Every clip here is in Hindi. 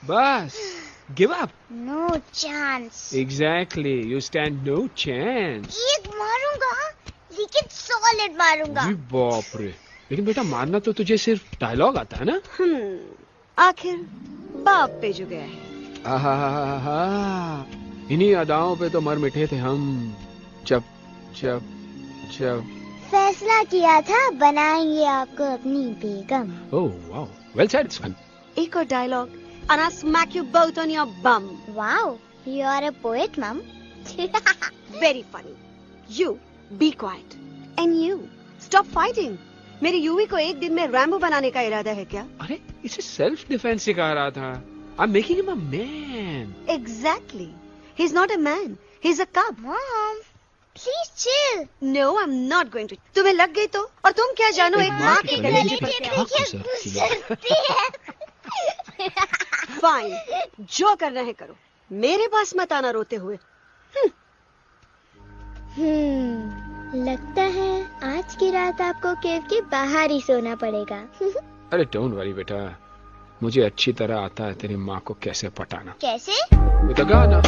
बस give up. No chance. Exactly, you stand no chance. एक मारूंगा लेकिन सॉलिड मारूंगा. बाप रे. लेकिन बेटा मारना तो तुझे सिर्फ डायलॉग आता है ना. आखिर बाप पे जो गया है. आहा, इन्हीं अदाओं पे तो मर मिटे थे हम. जब जब जब फैसला किया था बनाएंगे आपको अपनी बेगम. ओह वाओ, वेल सेड सन. एक और dialogue and I'll smack you both on your bum. Wow, you are a poet, Mom. Very funny. You be quiet. And you stop fighting. मेरी यूवी को एक दिन में रैम्बो बनाने का इरादा है क्या? अरे इसे सेल्फ डिफेंस सिखा रहा था. I'm making him a man. Exactly. He's not a man. He's a cub. Mom, please chill. No, I'm not going to. तुम्हें लग गई तो? और तुम क्या जानो एक माँ के कलेजे पर क्या गुजरती है. फाइन, जो करना है करो. मेरे पास मत आना रोते हुए. लगता है आज की रात आपको केव के बाहर ही सोना पड़ेगा. अरे डोंट वरी बेटा, मुझे अच्छी तरह आता है तेरी माँ को कैसे पटाना. कैसे? With a गाना.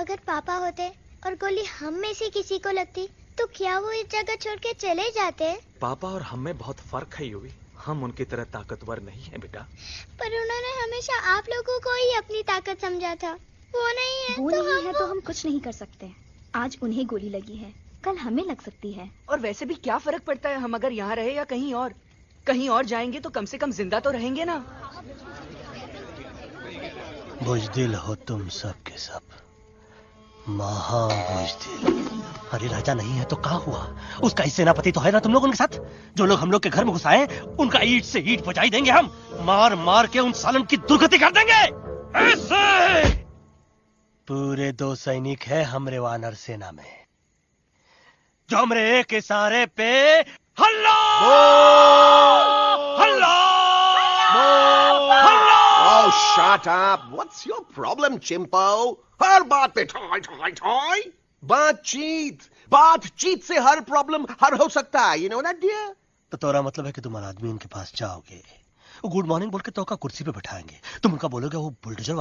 अगर पापा होते और गोली हम में से किसी को लगती तो क्या वो इस जगह छोड़ के चले जाते? पापा और हम में बहुत फर्क है यूवी। हम उनकी तरह ताकतवर नहीं है बेटा। पर उन्होंने हमेशा आप लोगों को ही अपनी ताकत समझा था। वो नहीं है वो तो नहीं है तो हम कुछ नहीं कर सकते। आज उन्हें गोली लगी है, कल हमें लग सकती है। और वैसे भी क्या फर्क पड़ता है हम अगर यहाँ रहे या कहीं और? कहीं और जाएंगे तो कम से कम जिंदा तो रहेंगे ना। बुजदिल हो तुम सब के सब, महाबुजदिल। अरे राजा नहीं है तो क्या हुआ? उसका ही सेनापति तो है ना तुम लोग उनके साथ। जो लोग हम लोग के घर में घुसाए उनका ईंट से ईंट बजाई देंगे हम। मार मार के उन सालन की दुर्गति कर देंगे। ऐसे पूरे 2 सैनिक है हमरे वानर सेना में, जो हमरे एक इशारे पे हल्ला हल्ला हल्ला। Oh, shut up! What's your problem, Chimpo? हर बात पे ठोय ठोय ठोय। बातचीत से हर प्रॉब्लम हल हो सकता है, you know that, dear? तो तोरा मतलब है कि तुम आदमी उनके पास जाओगे, वो गुड मॉर्निंग बोल के तो का कुर्सी पे बैठाएंगे, तुम उनका बोलोगे वो बुलडोजर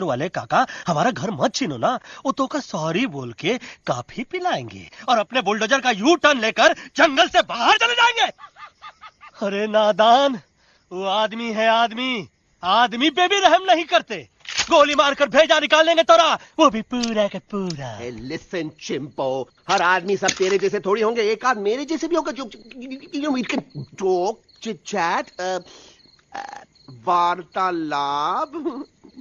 वाले काका हमारा घर मत छीनो ना। वो तो का सॉरी बोल के काफी पिलाएंगे और अपने बुलडोजर का यू टर्न लेकर जंगल से बाहर चले जाएंगे। अरे नादान, वो आदमी है आदमी पे भी रहम नहीं करते। गोली मारकर भेजा निकाल लेंगे तोरा, वो भी पूरा का पूरा। Hey, listen, Chimpo. हर आदमी सब तेरे जैसे थोड़ी होंगे, एक आध मेरे जैसे भी होगा जो we can talk, chit chat, वार्तालाप।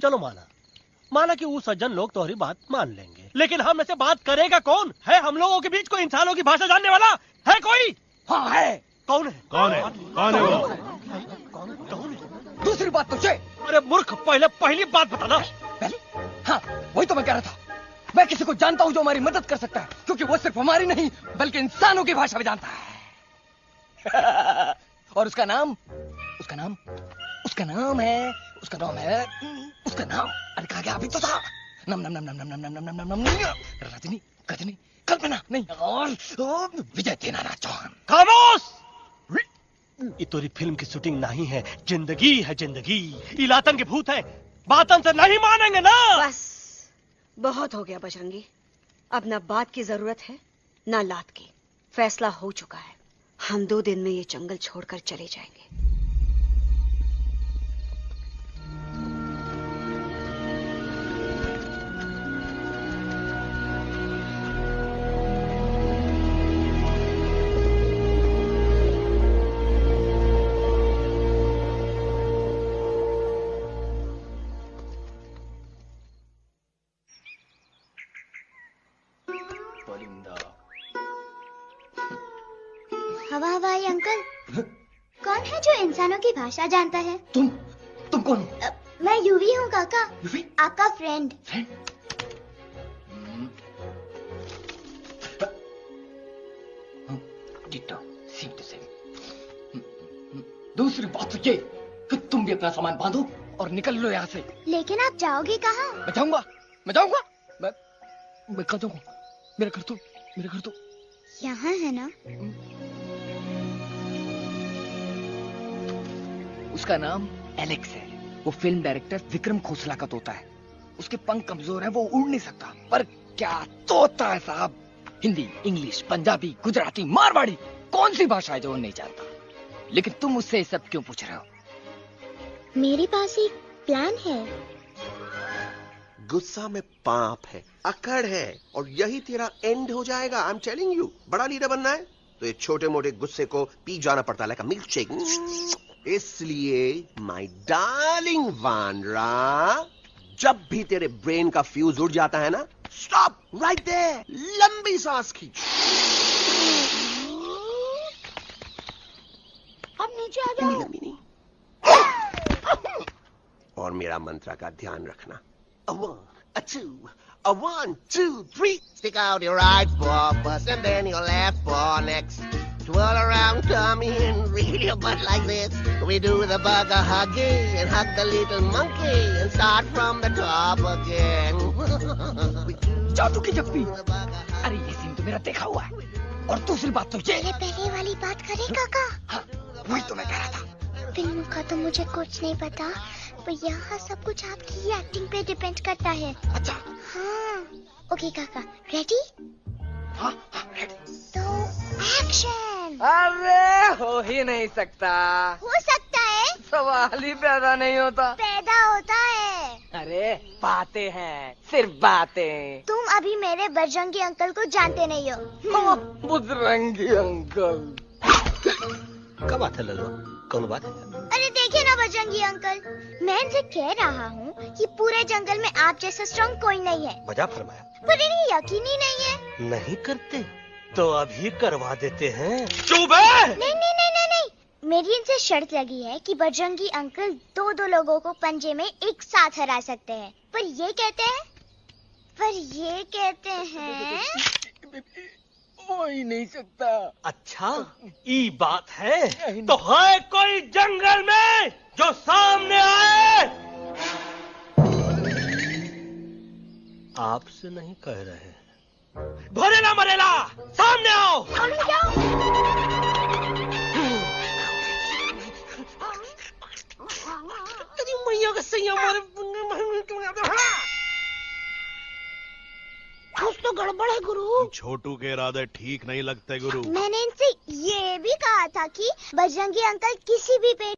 चलो माना कि वो सज्जन लोग तुम्हारी बात मान लेंगे, लेकिन हम में से बात करेगा कौन? है हम लोगों के बीच कोई इंसानों की भाषा जानने वाला है कोई? हाँ है। कौन है वो? कौन है? दूसरी बात तुझे। अरे मूर्ख, पहली बात बताना। पहले? हाँ, वही तो मैं कह रहा था। मैं किसी को जानता हूँ जो हमारी मदद कर सकता है, क्योंकि वो सिर्फ हमारी नहीं बल्कि इंसानों की भाषा भी जानता है। और उसका नाम है अरे कहा गया अभी तो था। नम रजनी गजनी कल्पना नहीं और विजय देनाराज चौहान। खामोश! ये तोरी फिल्म की शूटिंग नहीं है, जिंदगी है जिंदगी। इलातन के भूत है, बातन से नहीं मानेंगे ना। बस बहुत हो गया बजरंगी, अब ना बात की जरूरत है ना लात की। फैसला हो चुका है, हम 2 दिन में ये जंगल छोड़कर चले जाएंगे। हवाई अंकल, कौन है जो इंसानों की भाषा जानता है? तुम कौन? मैं यूवी हूँ काका, यूवी? आपका फ्रेंड। दूसरी बात तो ये कि तुम भी अपना सामान बांधो और निकल लो यहाँ से। लेकिन आप जाओगे कहाँ? मैं जाऊंगा मैं कहाँ जाऊंगा? मेरा घर तो यहाँ है ना? उसका नाम एलेक्स है। वो फिल्म डायरेक्टर विक्रम खोसला का तोता है। उसके पंख कमजोर है, वो उड़ नहीं सकता, पर क्या तोता है साहब। हिंदी, इंग्लिश, पंजाबी, गुजराती, मारवाड़ी, कौन सी भाषा है जो वो नहीं जानता? लेकिन तुम उससे सब क्यों पूछ रहे हो? मेरे पास एक प्लान है। गुस्सा में पाप है, अकड़ है, और यही तेरा एंड हो जाएगा। आई एम टेलिंग यू। बड़ा लीडर बनना है तो ये छोटे मोटे गुस्से को पी जाना पड़ता है, लाइक अ मिल्क शेक। इसलिए माय डार्लिंग वानरा, जब भी तेरे ब्रेन का फ्यूज उड़ जाता है ना, स्टॉप राइट देयर, लंबी सांस खींच। अब नीचे आ जाओ। लंबी नहीं। और मेरा मंत्र का ध्यान रखना। A 1, a 2, a 1, 2, 3. Stick out your right paw first and then your left paw next. Twirl around, tummy, and reel your butt like this. We do the bugger huggy and hug the little monkey and start from the top again. जादू की जप्पी। अरे ये सीन तो मेरा देखा हुआ है। और दूसरी बात तो ये। पहले वाली बात करें काका? हाँ, वही तो मैं कह रहा था। फिल्म का तो मुझे कुछ नहीं पता, पर यहाँ सब कुछ आपकी एक्टिंग पे डिपेंड करता है। अच्छा, हाँ ओके काका रेडी हाँ हाँ रेडी। तो एक्शन अरे हो ही नहीं सकता, हो सकता है सवाल ही पैदा नहीं होता। पैदा होता है अरे बातें हैं, सिर्फ बातें। तुम अभी मेरे बजरंगी अंकल को जानते नहीं हो बुजरंगी अंकल। क्या बात है लल्लू, कौन बात है? अरे देखिए ना बजरंगी अंकल, मैं इनसे कह रहा हूँ कि पूरे जंगल में आप जैसा स्ट्रॉन्ग कोई नहीं है, वजह फरमाया। पर इन्हें यकीन ही नहीं है। नहीं करते तो अभी करवा देते हैं। चुप है। नहीं नहीं नहीं नहीं नहीं, मेरी इनसे शर्त लगी है कि बजरंगी अंकल दो लोगों को पंजे में एक साथ हरा सकते हैं, पर ये कहते हैं हो ही नहीं सकता। अच्छा ये बात है तो है कोई जंगल में जो सामने आए? आपसे नहीं कह रहे, भरेला मरेला सामने आओ। मैया का सही हमारे कुछ तो गड़बड़ है गुरु। छोटू के इरादे ठीक नहीं लगते गुरु। मैंने इनसे ये भी कहा था कि बजरंगी अंकल किसी भी पेड़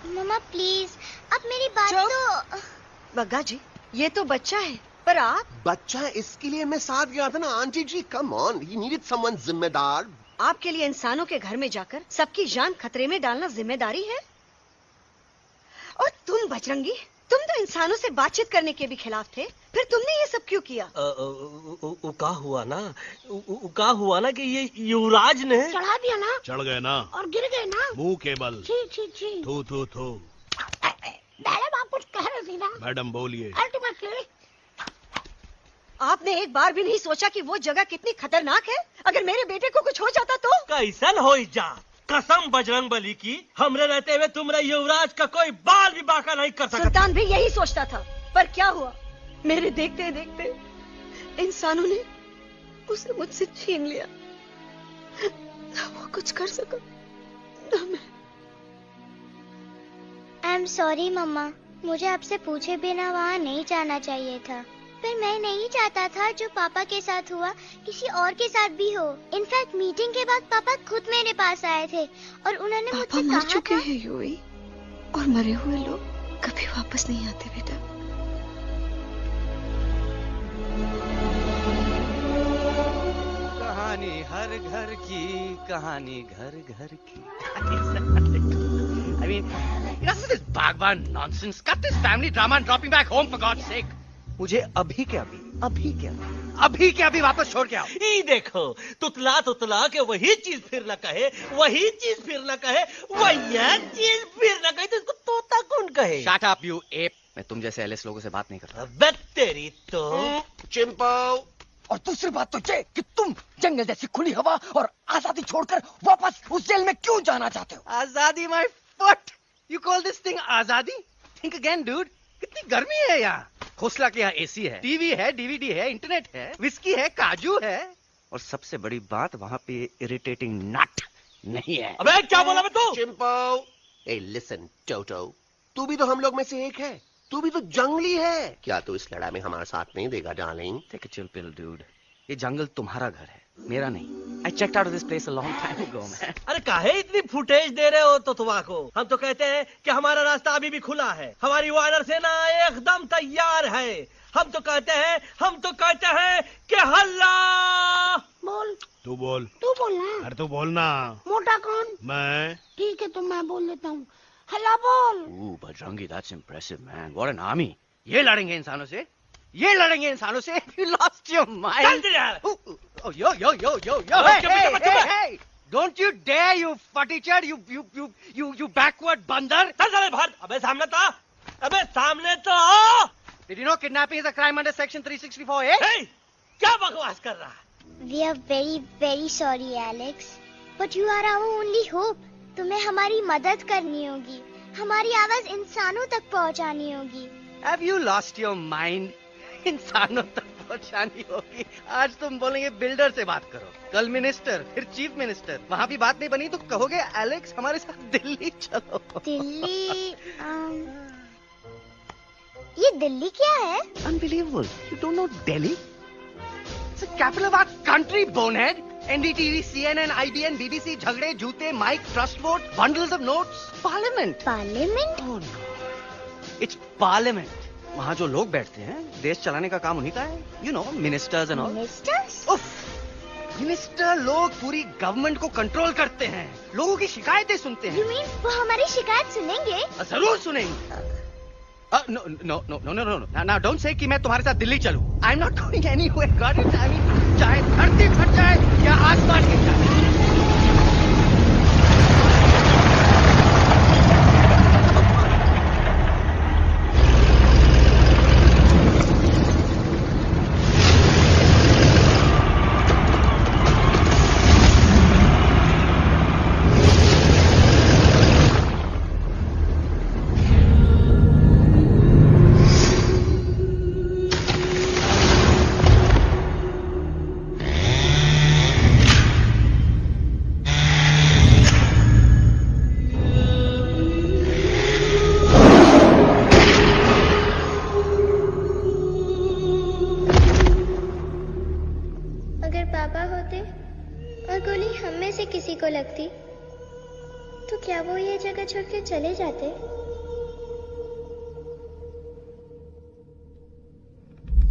मम्मा प्लीज, अब मेरी बात चुप। तो। बग्गा जी, ये तो बच्चा है, पर आप बच्चा है, इसके लिए मैं साथ गया था ना aunty ji. Come on, he needed someone जिम्मेदार। आपके लिए इंसानों के घर में जाकर सबकी जान खतरे में डालना जिम्मेदारी है? और तुम बजरंगी, तुम तो इंसानों से बातचीत करने के भी खिलाफ थे, फिर तुमने ये सब क्यों किया? का हुआ ना कि ये युवराज ने चढ़ा दिया ना चढ़ गए ना और गिर गए ना। मुंह के बल। छी छी छी। थू थू थू। मैडम आप कुछ कह रहे थे ना। मैडम बोलिए। अल्टीमेटली आपने एक बार भी नहीं सोचा कि वो जगह कितनी खतरनाक है? अगर मेरे बेटे को कुछ हो जाता तो? कैसन हो जा, कसम बजरंग बली की, हमरे रहते हुए तुमरे युवराज का कोई बाल भी बाका नहीं कर सकता। सुल्तान भी यही सोचता था, पर क्या हुआ? मेरे देखते देखते इंसानों ने उसे मुझसे छीन लिया। ना वो कुछ कर सका, ना मैं। आई एम सॉरी मम्मा, मुझे आपसे पूछे बिना वहाँ नहीं जाना चाहिए था। पर मैं नहीं चाहता था जो पापा के साथ हुआ किसी और के साथ भी हो। इनफैक्ट मीटिंग के बाद पापा खुद मेरे पास आए थे और उन्होंने मुझसे मर कहा चुके था। हैं यूवी, और मरे हुए लोग कभी वापस नहीं आते बेटा। कहानी हर घर की, कहानी घर घर की। I mean, enough of this Bhagwan nonsense. Cut this family drama and drop me back home for God's sake. मुझे अभी के अभी वापस छोड़ के आओ। ई देखो, तुतला तुतला के वही चीज फिर न कहे, वही चीज फिर न कहे, वही चीज फिर न कहे, तो इसको तोता कौन कहे? Shut up, you ape. मैं तुम जैसे एलिस लोगों से बात नहीं करता। अबे तेरी तो। चिंपो। और दूसरी बात तो ये कि तुम जंगल जैसी खुली हवा और आजादी छोड़कर वापस उस जेल में क्यों जाना चाहते हो? आजादी my foot. You call this thing आजादी? Think again, dude. कितनी गर्मी है यहाँ। खोसला के यहाँ एसी है, टीवी है, डीवीडी है, इंटरनेट है, विस्की है, काजू है, और सबसे बड़ी बात वहाँ पे इरिटेटिंग नट नहीं है। अबे क्या बोला मैं तू? चिंपो। ए लिसन टोटो, तू भी तो हम लोग में से एक है। तू भी तो जंगली है। क्या तू इस लड़ाई में हमारा साथ नहीं देगा darling? Take a chill pill, dude. ये जंगल तुम्हारा घर है, मेरा नहीं। I checked out of this place a long time ago, man. अरे काहे इतनी फुटेज दे रहे हो तो तुम्हारा? हम तो कहते हैं कि हमारा रास्ता अभी भी खुला है, हमारी वानर सेना एकदम तैयार है। हम तो कहते हैं कि हल्ला। बोल। तू बोल। तू बोलना। अरे तू बोलना। मोटा कौन? मैं। ठीक है तो मैं बोल देता हूँ। हल्ला बोल। Bajrangi, that's impressive, man. What an army. ये लड़ेंगे इंसानों से? ये लड़ेंगे इंसानों से? You lost your mind. Oh, yo. Hey. Don't you dare, you fatty-chad, you backward बंदर. चल बाहर। अबे सामने तो आओ। Did you know kidnapping is a crime under section 364A? Hey, क्या बकवास कर रहा है? We are very very sorry Alex, but you are our only hope. तुम्हें हमारी मदद करनी होगी, हमारी आवाज इंसानों तक पहुंचानी होगी। Have you lost your mind? इंसानों तक पहुंचानी होगी। आज तुम बोलेंगे बिल्डर से बात करो, कल मिनिस्टर, फिर चीफ मिनिस्टर। वहाँ भी बात नहीं बनी तो कहोगे एलेक्स हमारे साथ दिल्ली चलो। दिल्ली? ये दिल्ली क्या है? Unbelievable. You don't know Delhi? It's the capital of our country, bonehead. NDTV, CNN, IBN, BBC, झगड़े, जूते, mike, trust vote, bundles of notes, parliament. Parliament? Oh no. It's parliament. वहाँ जो लोग बैठते हैं, देश चलाने का काम उन्हीं का है। You know, ministers and all. Ministers? उफ, मिनिस्टर लोग पूरी गवर्नमेंट को कंट्रोल करते हैं, लोगों की शिकायतें सुनते You हैं। mean वो हमारी शिकायत सुनेंगे? जरूर सुनेंगे। No. Now don't say कि मैं तुम्हारे साथ दिल्ली चलूं. I'm not going anywhere. God it. I mean, चाहे धरती फट जाए या आसमान गिर जाए। अगर पापा होते और गोली हम में से किसी को लगती तो क्या वो ये जगह छोड़ के चले जाते?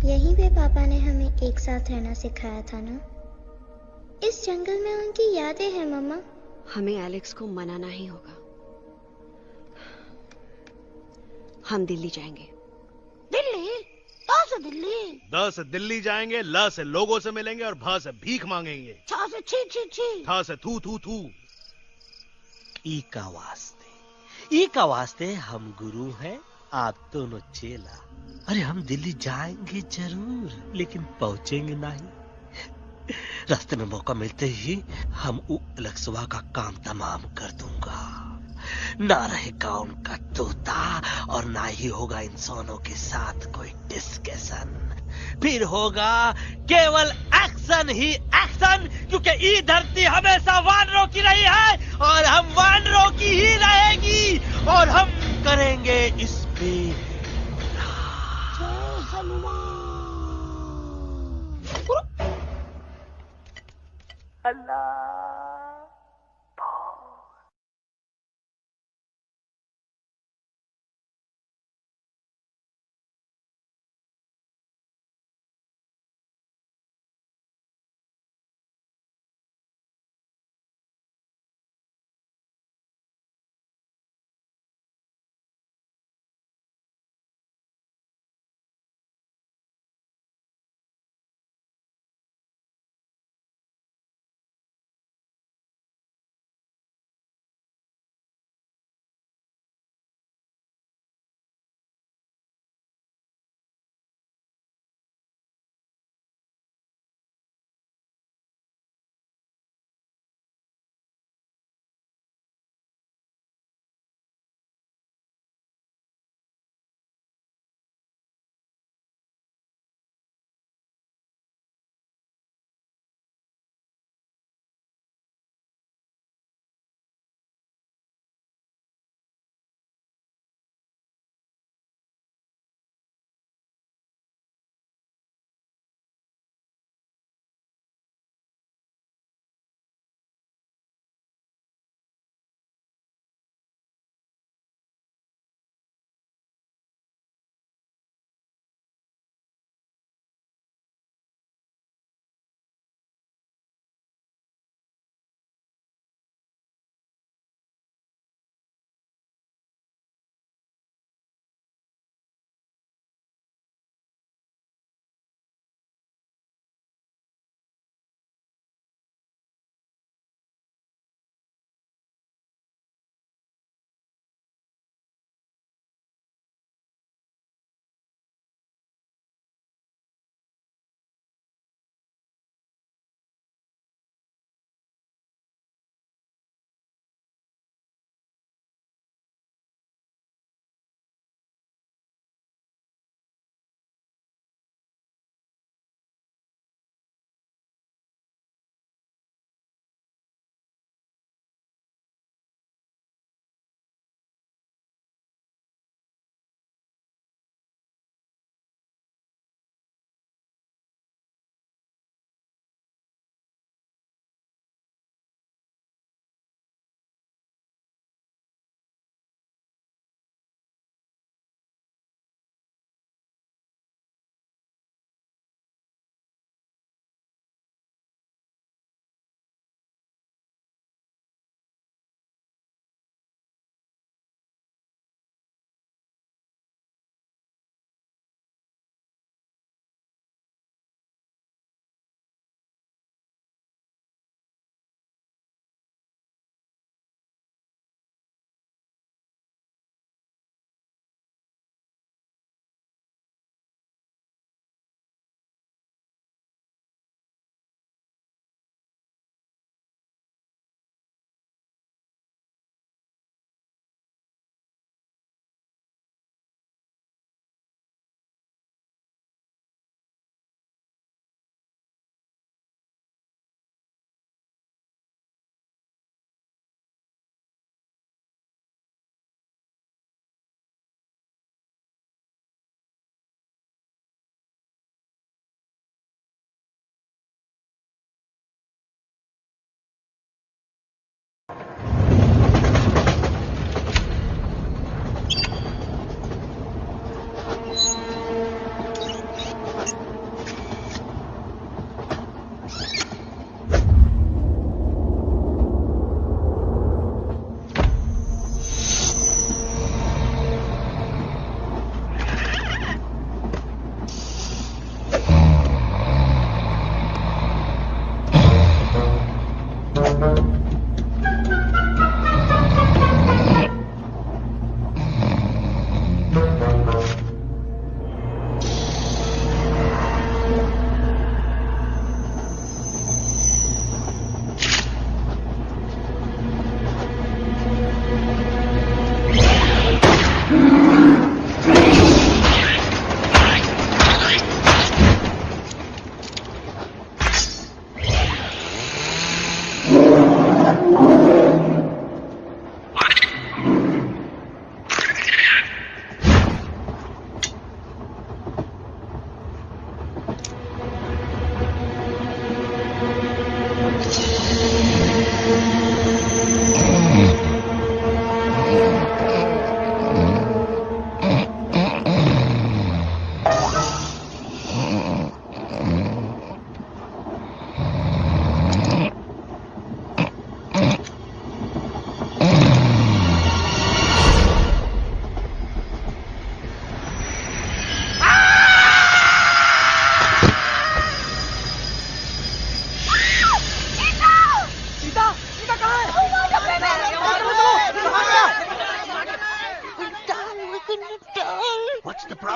यहीं पे पापा ने हमें एक साथ रहना सिखाया था ना? इस जंगल में उनकी यादें हैं मम्मा। हमें एलेक्स को मनाना ही होगा। हम दिल्ली जाएंगे। दिल्ली? कहाँ से दिल्ली? द से दिल्ली जाएंगे, ल से लोगों से मिलेंगे और भ से भीख मांगेंगे, छ से छी छी छी, थ से थू थू थू। ई का वास्ते हम गुरु हैं, आप दोनों चेला। अरे हम दिल्ली जाएंगे जरूर, लेकिन पहुंचेंगे नहीं। रास्ते में मौका मिलते ही हम अलक्सवा का काम तमाम कर दूंगा। ना रहेगा उनका तोता और ना ही होगा इंसानों के साथ कोई डिस्कशन। फिर होगा केवल एक्शन ही एक्शन, क्योंकि ये धरती हमेशा वानरों की रही है और हम वानरों की ही रहेगी, और हम करेंगे इस पे जय हनुमान। अल्लाह।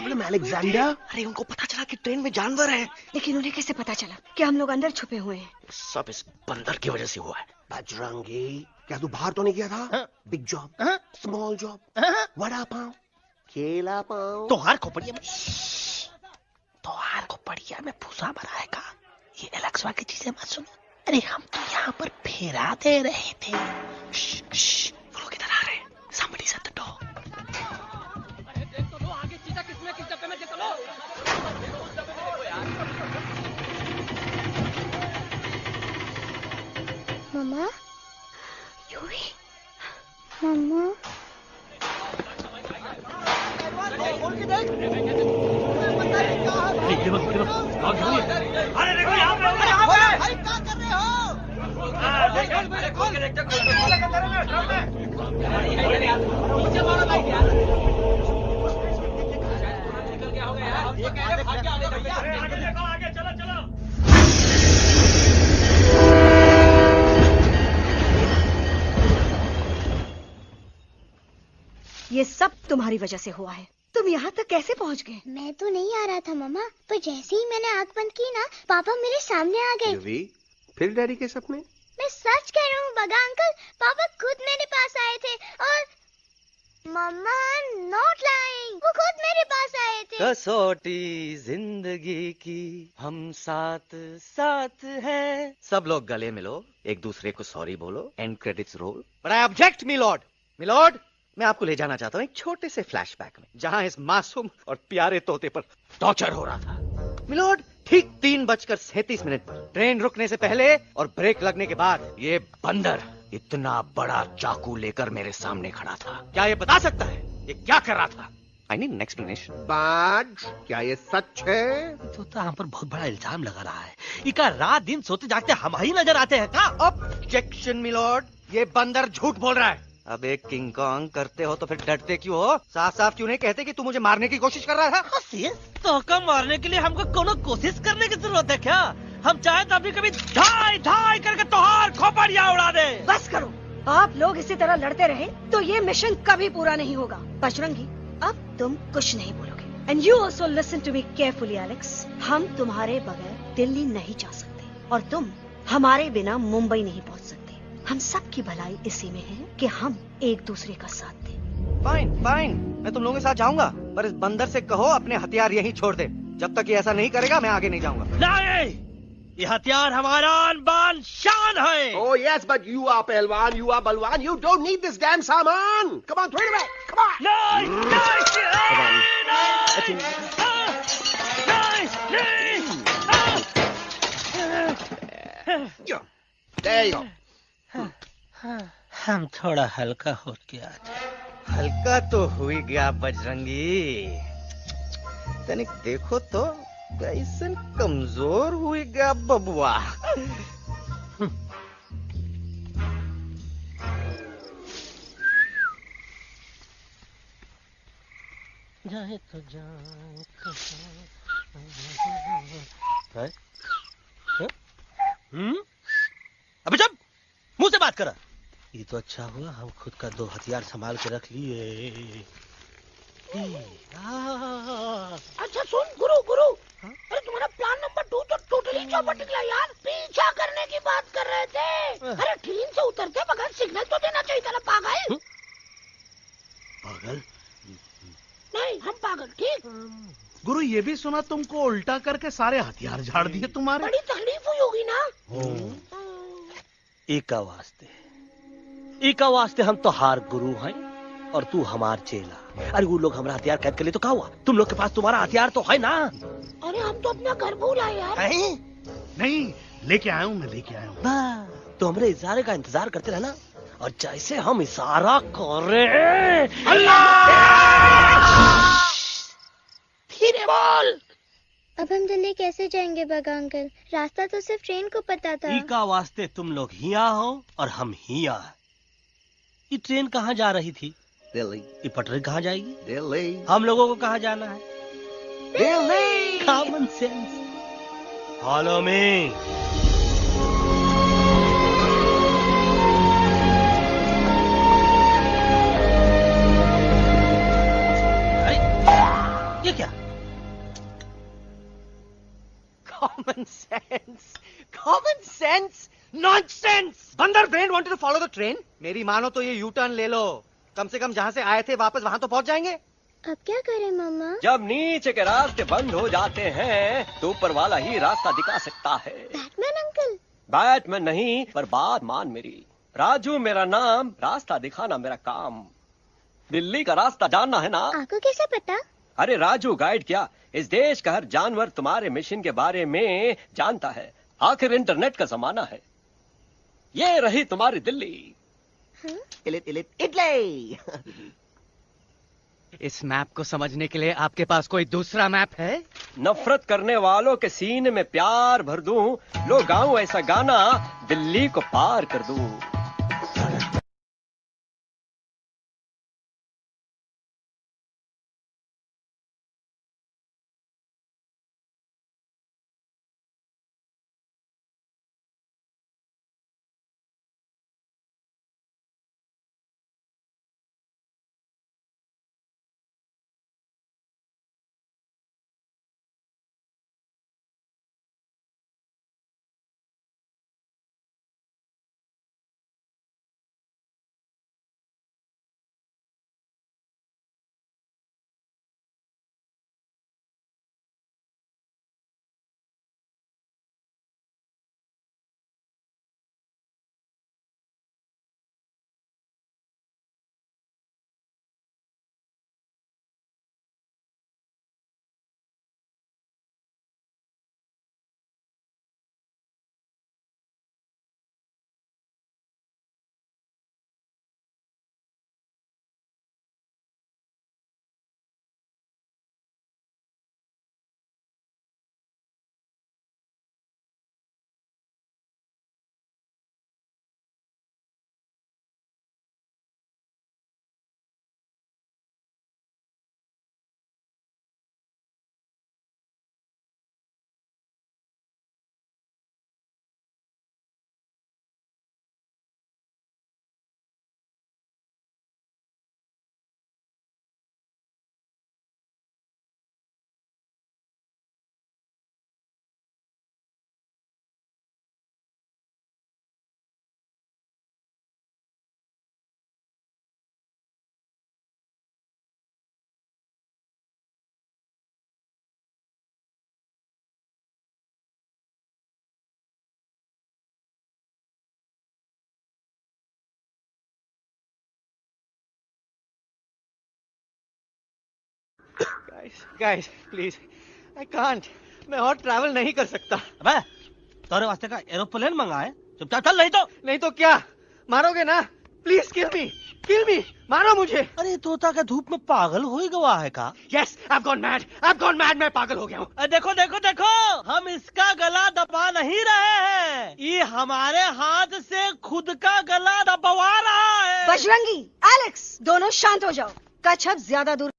Problem Alexander? अरे उनको पता चला कि ट्रेन में जानवर है। लेकिन उन्हें कैसे पता चला कि हम लोग अंदर छुपे हुए हैं? सब इस बंदर की वजह से हुआ है। बजरंगी, क्या तू बाहर तो नहीं गया था? हाँ? बिग जॉब, हाँ? स्मॉल जॉब, हाँ? वड़ा पाव, केला पाव। तोहार खोपड़िया में तोहार खोपड़िया में भूसा भराएगा। ये एलेक्सा की चीजें मत सुनो। अरे हम तो यहाँ पर फेरा दे रहे थे। वो लोग इधर आ रहे हैं। Somebody's at the door. मम्मा, मम्मा, अरे देखो यहाँ पे भाई क्या कर रहे ये सब तुम्हारी वजह से हुआ है। तुम यहाँ तक कैसे पहुँच गए? मैं तो नहीं आ रहा था मम्मा, पर जैसे ही मैंने आंख बंद की ना, पापा मेरे सामने आ गए। युवी, फिर डैडी के सपने? मैं सच कह रहा हूँ बगा अंकल, पापा खुद मेरे पास आए थे और मम्मा नॉट लाइंग, वो खुद मेरे पास आए थे। कसौटी जिंदगी की हम साथ साथ हैं। सब लोग गले मिलो, एक दूसरे को सॉरी बोलो, and credits roll. But I object milord. Milord, मैं आपको ले जाना चाहता हूँ एक छोटे से फ्लैशबैक में, जहां इस मासूम और प्यारे तोते पर टॉर्चर हो रहा था। मिलॉर्ड, ठीक 3:37 पर ट्रेन रुकने से पहले और ब्रेक लगने के बाद ये बंदर इतना बड़ा चाकू लेकर मेरे सामने खड़ा था। क्या ये बता सकता है ये क्या कर रहा था? I need an explanation. बाज, क्या ये सच है? तो हम पर बहुत बड़ा इल्जाम लगा रहा है। इका रात दिन सोते जागते हम ही नजर आते हैं का? ऑब्जेक्शन मिलॉर्ड, ये बंदर झूठ बोल रहा है। अब एक किंग कॉन्ग करते हो तो फिर डरते क्यों हो? साफ साफ क्यों नहीं कहते कि तू मुझे मारने की कोशिश कर रहा था? तो कम मारने के लिए हमको कोनो कोशिश करने की जरूरत है क्या? हम चाहे तो अभी कभी धाई धाई करके तोहार खोपड़िया उड़ा दे। बस करो, आप लोग इसी तरह लड़ते रहे तो ये मिशन कभी पूरा नहीं होगा। बजरंगी, अब तुम कुछ नहीं बोलोगे। And you also listen to me carefully Alex. हम तुम्हारे बगैर दिल्ली नहीं जा सकते और तुम हमारे बिना मुंबई नहीं पहुंच सकते। हम सब की भलाई इसी में है कि हम एक दूसरे का साथ दें। फाइन फाइन, मैं तुम लोगों के साथ जाऊंगा, पर इस बंदर से कहो अपने हथियार यहीं छोड़ दे। जब तक ये ऐसा नहीं करेगा मैं आगे नहीं जाऊंगा। नहीं, ये हथियार हमारा आन-बान शान है। Oh yes, but you are पहलवान, you are बलवान, you don't need this damn सामान. Come on, throw it away. Come on. There you go. हम थोड़ा हल्का हो गया। हल्का तो हुई गया बजरंगी, तनिक देखो तो कैसन कमजोर हुई गया बबुआ। जाए तो जाए। अबे जब मुंह से बात करा। ये तो अच्छा हुआ हम खुद का 2 हथियार संभाल के रख लिए। अच्छा सुन गुरु गुरु, अरे तुम्हारा प्लान नंबर 2 तो टोटली चौपट निकला यार। पीछा करने की बात कर रहे थे। अरे ट्रेन से उतरते बगैर सिग्नल तो देना चाहिए था ना पागल। पागल नहीं, हम पागल, ठीक। गुरु ये भी सुना तुमको उल्टा करके सारे हथियार झाड़ दिए तुम्हारे। बड़ी तकलीफ हुई होगी ना। एका वास्ते हम तो हार गुरु हैं और तू हमार चेला। अरे वो लोग हमारा हथियार कैद कर ले तो क्या हुआ? तुम लोग के पास तुम्हारा हथियार तो है ना। अरे हम तो अपना घर भूल आए यार। नहीं, लेके आया हूँ, मैं लेके आया हूँ। तो हमारे इशारे का इंतजार करते रहना और जैसे हम इशारा कर रहे धीरे बोल। अब हम दिल्ली कैसे जाएंगे बगा अंकल? रास्ता तो सिर्फ ट्रेन को पता था। का वास्ते तुम लोग हिया हो और हम हिया। ये ट्रेन कहाँ जा रही थी? दिल्ली। ये पटरी कहाँ जाएगी? दिल्ली। हम लोगों को कहाँ जाना है? Delhi. Common sense. Follow me. ये क्या? नॉनसेंस! बंदर brain wanted to follow the train. मेरी मानो तो ये यू टर्न ले लो, कम से कम जहाँ से आए थे वापस वहाँ तो पहुँच जाएंगे। अब क्या करें मामा? जब नीचे के रास्ते बंद हो जाते हैं तो ऊपर वाला ही रास्ता दिखा सकता है। Batman uncle? बैटमैन नहीं, पर बात मान मेरी। राजू मेरा नाम, रास्ता दिखाना मेरा काम। दिल्ली का रास्ता जानना है ना? आपको कैसे पता? अरे राजू गाइड क्या, इस देश का हर जानवर तुम्हारे मिशन के बारे में जानता है। आखिर इंटरनेट का जमाना है। ये रही तुम्हारी दिल्ली। इटली। इस मैप को समझने के लिए आपके पास कोई दूसरा मैप है? नफरत करने वालों के सीने में प्यार भर दूं, लो गाऊं ऐसा गाना, दिल्ली को पार कर दूं। Guys, please, I can't. मैं और ट्रैवल नहीं कर सकता। अबे, तोरे वास्ते का एरोप्लेन मंगाए, चुपचाप चल, नहीं तो क्या मारोगे ना? प्लीज किल मी, मारो मुझे। अरे तोता का धूप में पागल हो ही गवा है का? Yes, I've gone mad, मैं पागल हो गया हूँ। देखो, हम इसका गला दबा नहीं रहे हैं, ये हमारे हाथ से खुद का गला दबवा रहा है। बजरंगी, एलेक्स, दोनों शांत हो जाओ। कच्छप ज्यादा दूर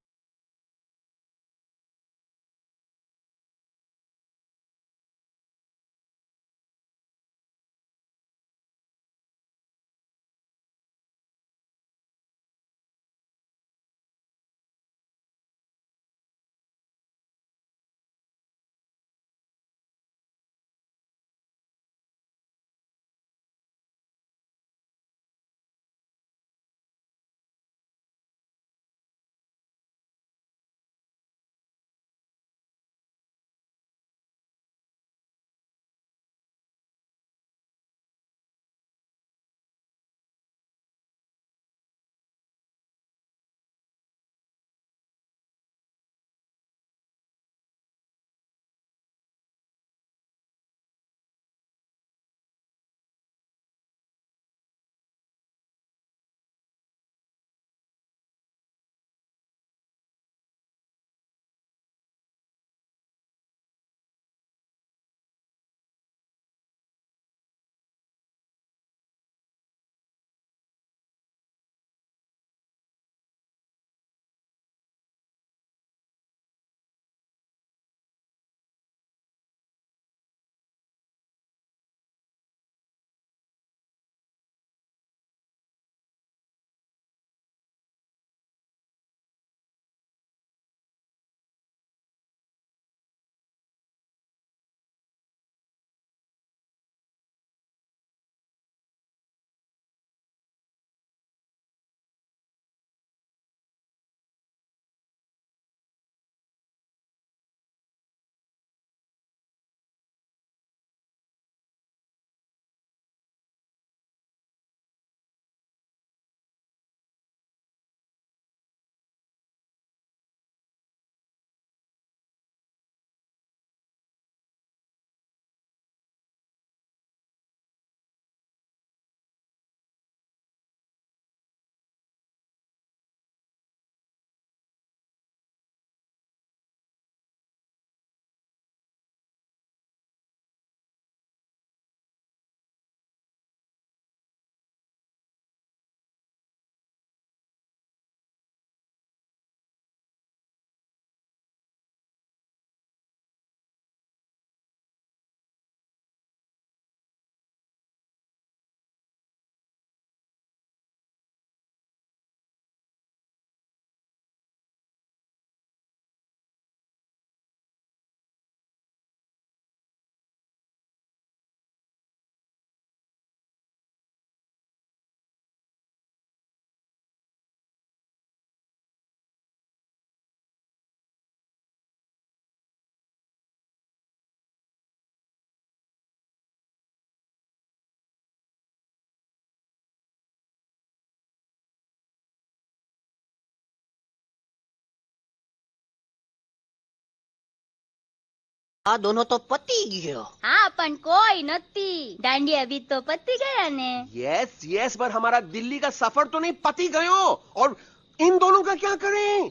આ દોનો તો પતી ગયો. हाँ पण कोई नती दांडिया भी तो पति गया ने. यस यस, पर हमारा दिल्ली का सफर तो नहीं पति गयो. और इन दोनों का क्या करें?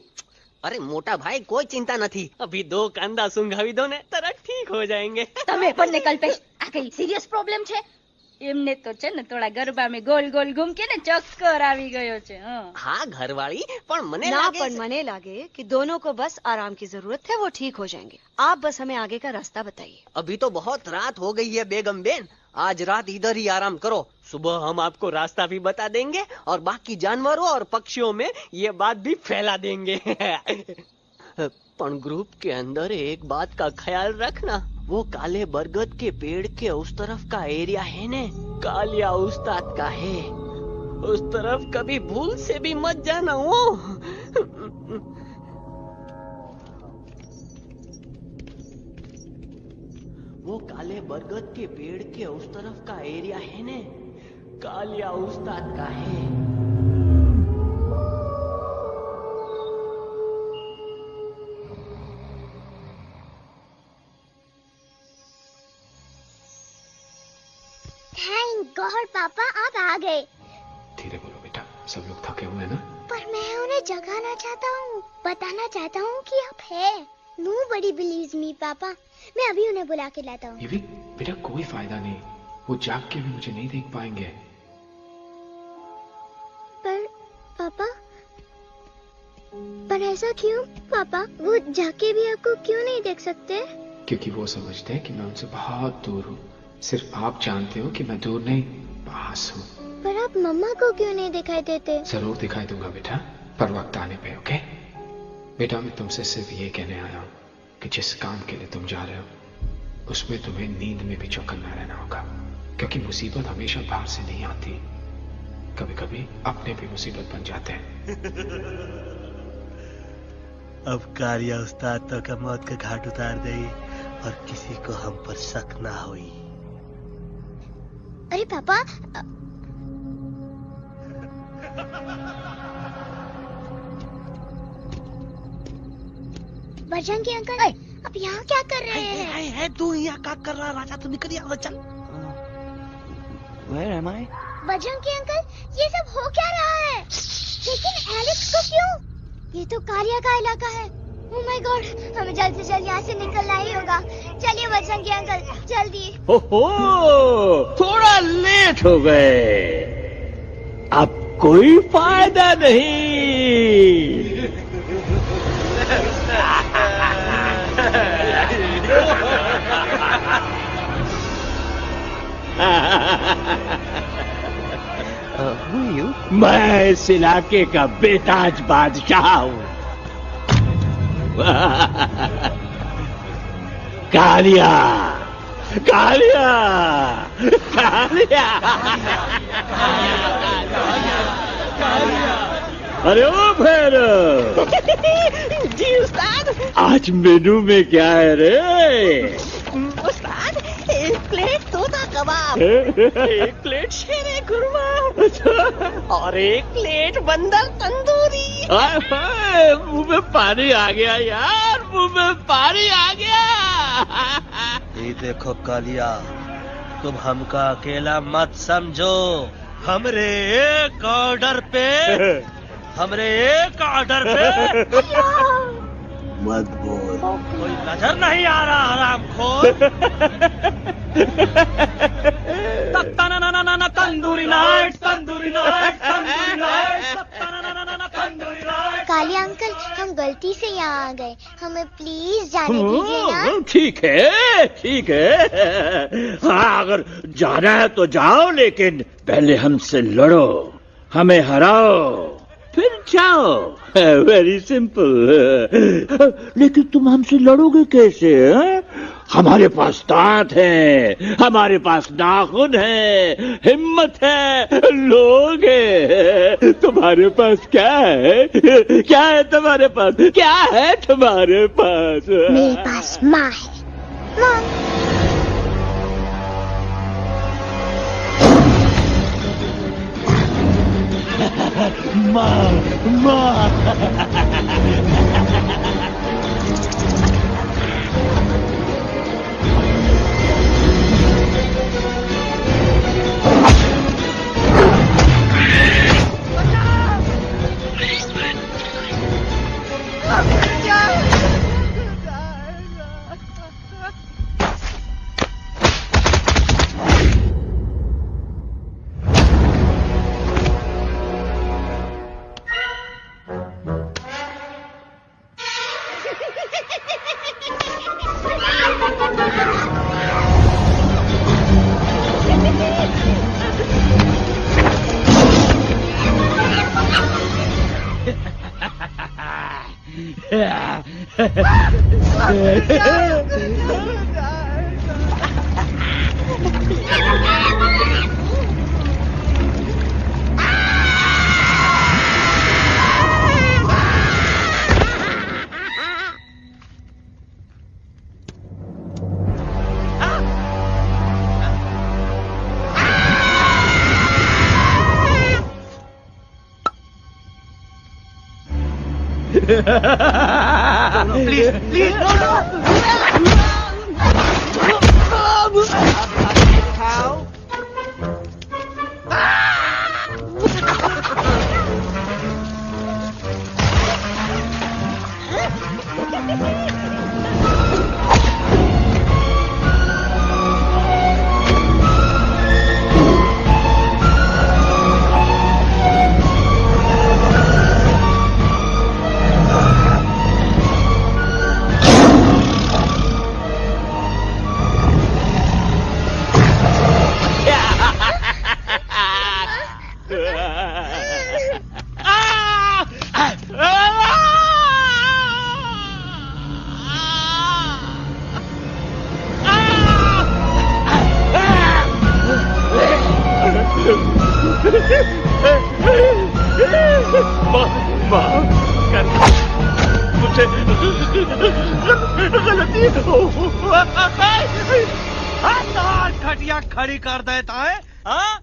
अरे मोटा भाई कोई चिंता નથી. अभी 2 કાંદા સુંઘાવી દો ને તરત ઠીક हो जाएंगे. તમે પણ ને કલ્પેશ આ કઈ સિરિયસ પ્રોબ્લેમ છે? એમને તો છે ને થોડા ગરબામાં ગોલ ગોલ ઘૂમકે ને ચક્કર આવી ગયો છે. हाँ घरवाली पर मने ना लागे पर मने लागे कि दोनों को बस आराम की जरूरत है, वो ठीक हो जाएंगे. आप बस हमें आगे का रास्ता बताइए. अभी तो बहुत रात हो गई है बेगम बेन. आज रात इधर ही आराम करो. सुबह हम आपको रास्ता भी बता देंगे और बाकी जानवरों और पक्षियों में ये बात भी फैला देंगे. पर ग्रुप के अंदर एक बात का ख्याल रखना. वो काले बरगद के पेड़ के उस तरफ का एरिया है ने कालिया उस्ताद का है. उस तरफ कभी भूल से भी मत जाना. वो काले बरगद के पेड़ के उस तरफ का एरिया है ने कालिया उस्ताद का है. थैंक गॉड पापा आप आ गए. धीरे बोलो बेटा, सब लोग थके हुए हैं ना. पर मैं उन्हें जगाना चाहता हूँ, बताना चाहता हूँ कि आप है. Nobody believes me पापा. मैं अभी उन्हें बुला के लाता हूँ. ये भी बेटा कोई फायदा नहीं, वो जाग के भी मुझे नहीं देख पाएंगे. पर पापा, पर ऐसा क्यों पापा? वो जाके भी आपको क्यों नहीं देख सकते? क्योंकि वो समझते हैं कि मैं उनसे बहुत दूर हूँ. सिर्फ आप जानते हो कि मैं दूर नहीं, पास हूँ. पर आप मम्मा को क्यों नहीं दिखाई देते? जरूर दिखाई दूंगा बेटा, पर वक्त आने पे. ओके बेटा, मैं तुमसे सिर्फ ये कहने आया हूँ कि जिस काम के लिए तुम जा रहे हो उसमें तुम्हें नींद में भी चौकन्ना रहना होगा. क्योंकि मुसीबत हमेशा बाहर से नहीं आती, कभी कभी अपने भी मुसीबत बन जाते हैं. अब कालिया उस्ताद तो का मौत का घाट उतार दे और किसी को हम पर शक ना हुई. अरे पापा, बजरंगी अंकल आप यहाँ क्या कर रहे हैं? है तू यहाँ क्या कर रहा? राजा तू निकल यहाँ, चल. Where am I? Bajrangi uncle ये सब हो क्या रहा है? लेकिन एलेक्स को क्यों? ये तो कालिया का इलाका है. ओह माय गॉड, हमें जल्द से जल्द यहाँ से निकलना ही होगा. चलिए बजरंगी अंकल जल्दी. ओहो, थोड़ा लेट हो गए. अब कोई फायदा नहीं. मैं इस इलाके का बेताज बादशाह हूँ. कालिया कालिया कालिया. अरे ओ फिर जी उस्ताद, आज मेनू में क्या है रे? उस्ताद 1 प्लेट तोता कबाब, 1 प्लेट शेरे खुरमा और 1 प्लेट बंदर तंदूरी. मुंह में पानी आ गया यार, मुंह में पानी आ गया. ये देखो कालिया, तुम हमका अकेला मत समझो. हमरे एक ऑर्डर पे मत बोल. कोई नजर नहीं आ रहा हरामखोर. Tandoori night, tandoori night, tandoori night, tandoori night. Kalia uncle हम गलती से यहाँ आ गए, हमें प्लीज जाने दीजिए ना. ठीक है ठीक है. हाँ अगर जाना है तो जाओ, लेकिन पहले हमसे लड़ो, हमें हराओ, फिर जाओ. Very simple. लेकिन तुम हमसे लड़ोगे कैसे? हमारे पास दांत है, हमारे पास नाखून है, हिम्मत है, लोग है. तुम्हारे पास क्या है? क्या है तुम्हारे पास? क्या है तुम्हारे पास? मेरे पास माँ है. माँ माँ. No, please, please, no, no. How? घटिया खड़ी कर देता है हाँ?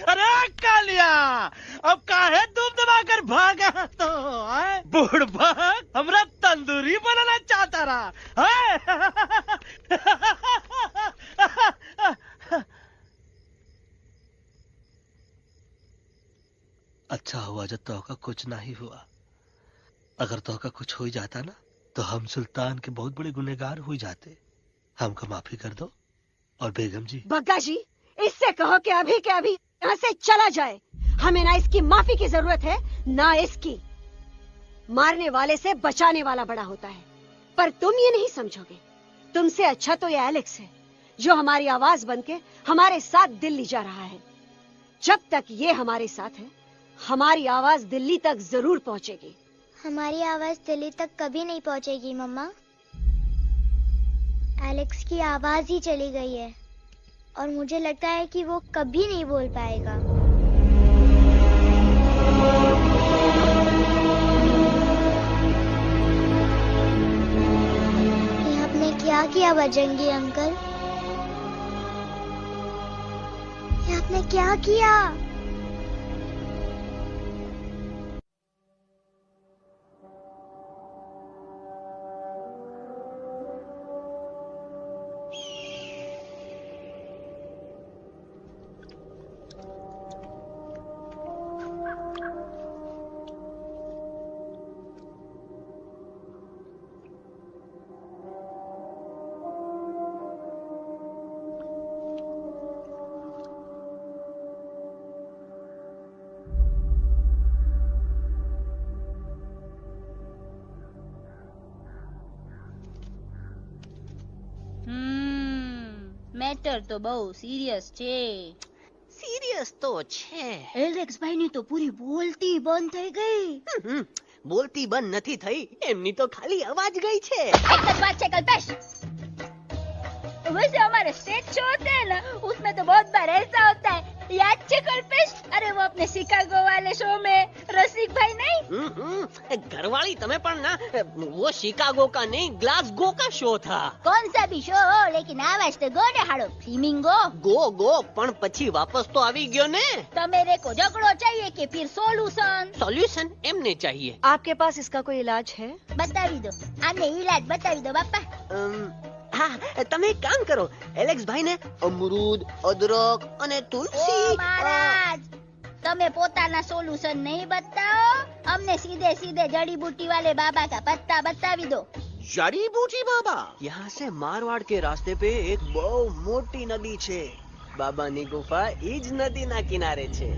अरे कालिया अब काहे तुम दबाकर भागा तो बूढ़ हमरा तंदूरी बनाना चाहता रहा अच्छा हुआ जब तोका कुछ नहीं हुआ। अगर तोका कुछ हो जाता ना तो हम सुल्तान के बहुत बड़े गुनहगार हो जाते। हमको माफी कर दो। और बेगम जी बग्गा जी इससे कहो कि अभी के अभी यहाँ से चला जाए। हमें ना इसकी माफी की जरूरत है ना इसकी। मारने वाले से बचाने वाला बड़ा होता है, पर तुम ये नहीं समझोगे। तुमसे अच्छा तो ये एलेक्स है जो हमारी आवाज बनके हमारे साथ दिल्ली जा रहा है। जब तक ये हमारे साथ है हमारी आवाज दिल्ली तक जरूर पहुंचेगी। हमारी आवाज दिल्ली तक कभी नहीं पहुंचेगी मम्मा। एलेक्स की आवाज ही चली गई है और मुझे लगता है कि वो कभी नहीं बोल पाएगा। ये आपने क्या किया बजरंगी अंकल? ये आपने क्या किया? મેટર તો બહુ સિરિયસ છે। सीरियस तो छे। એલેક્સ ભાઈ ની તો પૂરી બોલતી બંધ થઈ ગઈ। बोलती बंद નથી થઈ, એમની તો ખાલી અવાજ ગઈ છે। एक तक बात है कल्पेश। वैसे हमारे स्टेज शो होते हैं ना उसमें तो बहुत बार ऐसा होता है, याद है कल्पेश? अरे वो अपने शिकागो वाले शो में रसिक भाई नहीं? घरवाली तुम्हें पण ना वो शिकागो का नहीं ग्लासगो का शो था। कौन सा भी शो हो लेकिन आवाज तो गो ने हाड़ो फ्लेमिंगो। गो पण પછી वापस तो આવી ગયો ने। तो मेरे को झगड़ो चाहिए कि फिर सॉल्यूशन एमने चाहिए। आपके पास इसका कोई इलाज है? बतावी दो, आने इलाज बतावी दो बापा। हाँ તમે એક કામ કરો, એલેક્સ ભાઈ ને અમરૂદ, અદરક અને તુલસી। महाराज તમે પોતાના સોલ્યુશન नहीं बताओ, हमने सीधे सीधे जड़ी बूटी वाले बाबा का पत्ता बतावी दो। जड़ी बूटी बाबा? यहाँ से मारवाड़ के रास्ते पे एक बहु मोटी नदी छे। बाबा नी गुफा इज नदी ना किनारे छे।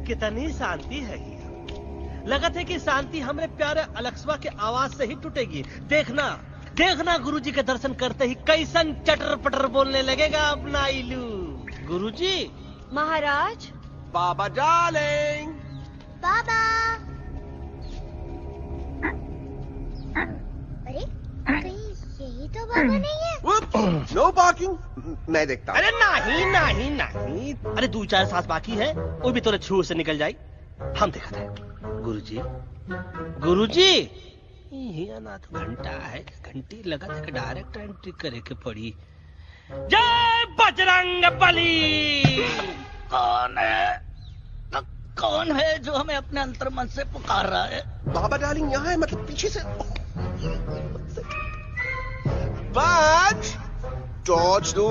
कितनी शांति है ये। लगत है कि शांति हमरे प्यारे अलेक्सवा के आवाज से ही टूटेगी। देखना देखना गुरुजी के दर्शन करते ही कैसन चटर पटर बोलने लगेगा अपना इलू। गुरुजी। महाराज। बाबा डार्लिंग। बाबा। अरे कहीं यही तो बाबा नहीं है। No parking. मैं देखता हूँ। अरे नहीं नहीं नहीं, अरे 2-4 सांस बाकी है, वो भी तोरे छू से निकल जाए। हम देखा था। गुरुजी गुरुजी यहाँ ना तो घंटा है, घंटी लगा था, डायरेक्ट एंट्री करे के पड़ी। जय बजरंग बली। कौन है जो हमें अपने अंतर मन से पुकार रहा है? बाबा डार्लिंग यहाँ है, मतलब पीछे से। बाज टॉर्च दो।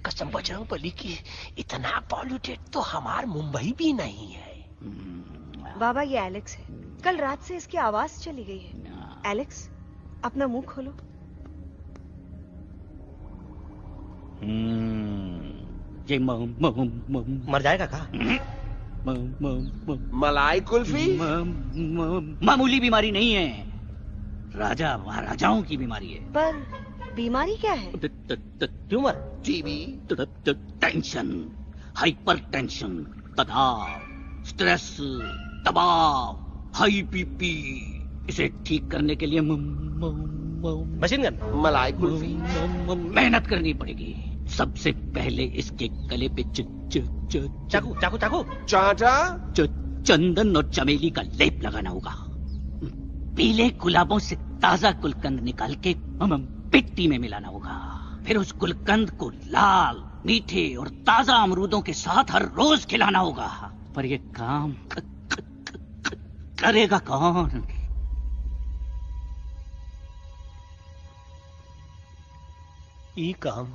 कसम बजरंग बली की, इतना पॉल्यूटेड तो हमार मुंबई भी नहीं है। बाबा ये एलेक्स है, कल रात से इसकी आवाज चली गई है। एलेक्स अपना मुंह खोलो। ये मर जाएगा का? मलाई कुल्फी? मामूली बीमारी नहीं है, राजा महाराजाओं की बीमारी है। पर बीमारी क्या है? Tumour, TB, tension, hyper tension, तनाव, स्ट्रेस, दबाव, हाई बीपी। इसे ठीक करने के लिए मशीन गन, मलाई कुल्फी, मेहनत करनी पड़ेगी। सबसे पहले इसके गले पे चाकू चाकू चाकू चाटा, चंदन और चमेली का लेप लगाना होगा। पीले गुलाबों से ताजा गुलकंद निकाल के मिट्टी में मिलाना होगा। फिर उस गुलकंद को लाल, मीठे और ताजा अमरूदों के साथ हर रोज खिलाना होगा। पर ये काम करेगा कौन? ये काम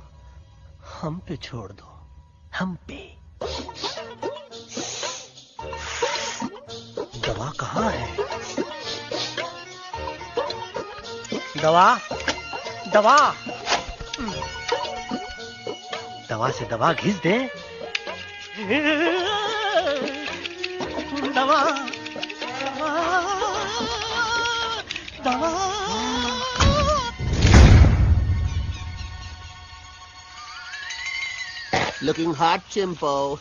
हम पे छोड़ दो, हम पे। दवा कहाँ है? दवा दवा दवा से दवा घिस दे। दवा दवा। Looking hot, Chimpo.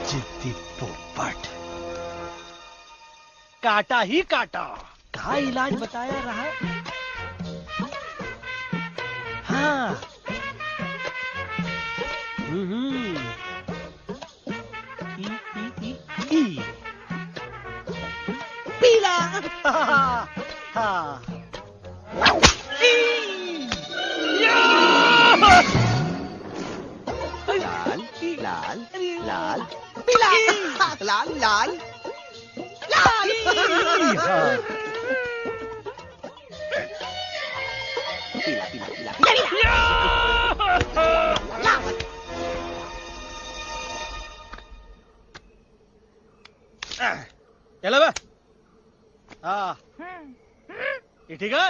जिद्दी पोपट, काटा ही काटा। कहाँ इलाज बताया रहा? हाँ। पीला। हाँ। लाल लाल लाल पीला, लाल लाल लाल। पीला पीला पीला पीला। चलो बे। हाँ, ये ठीक है?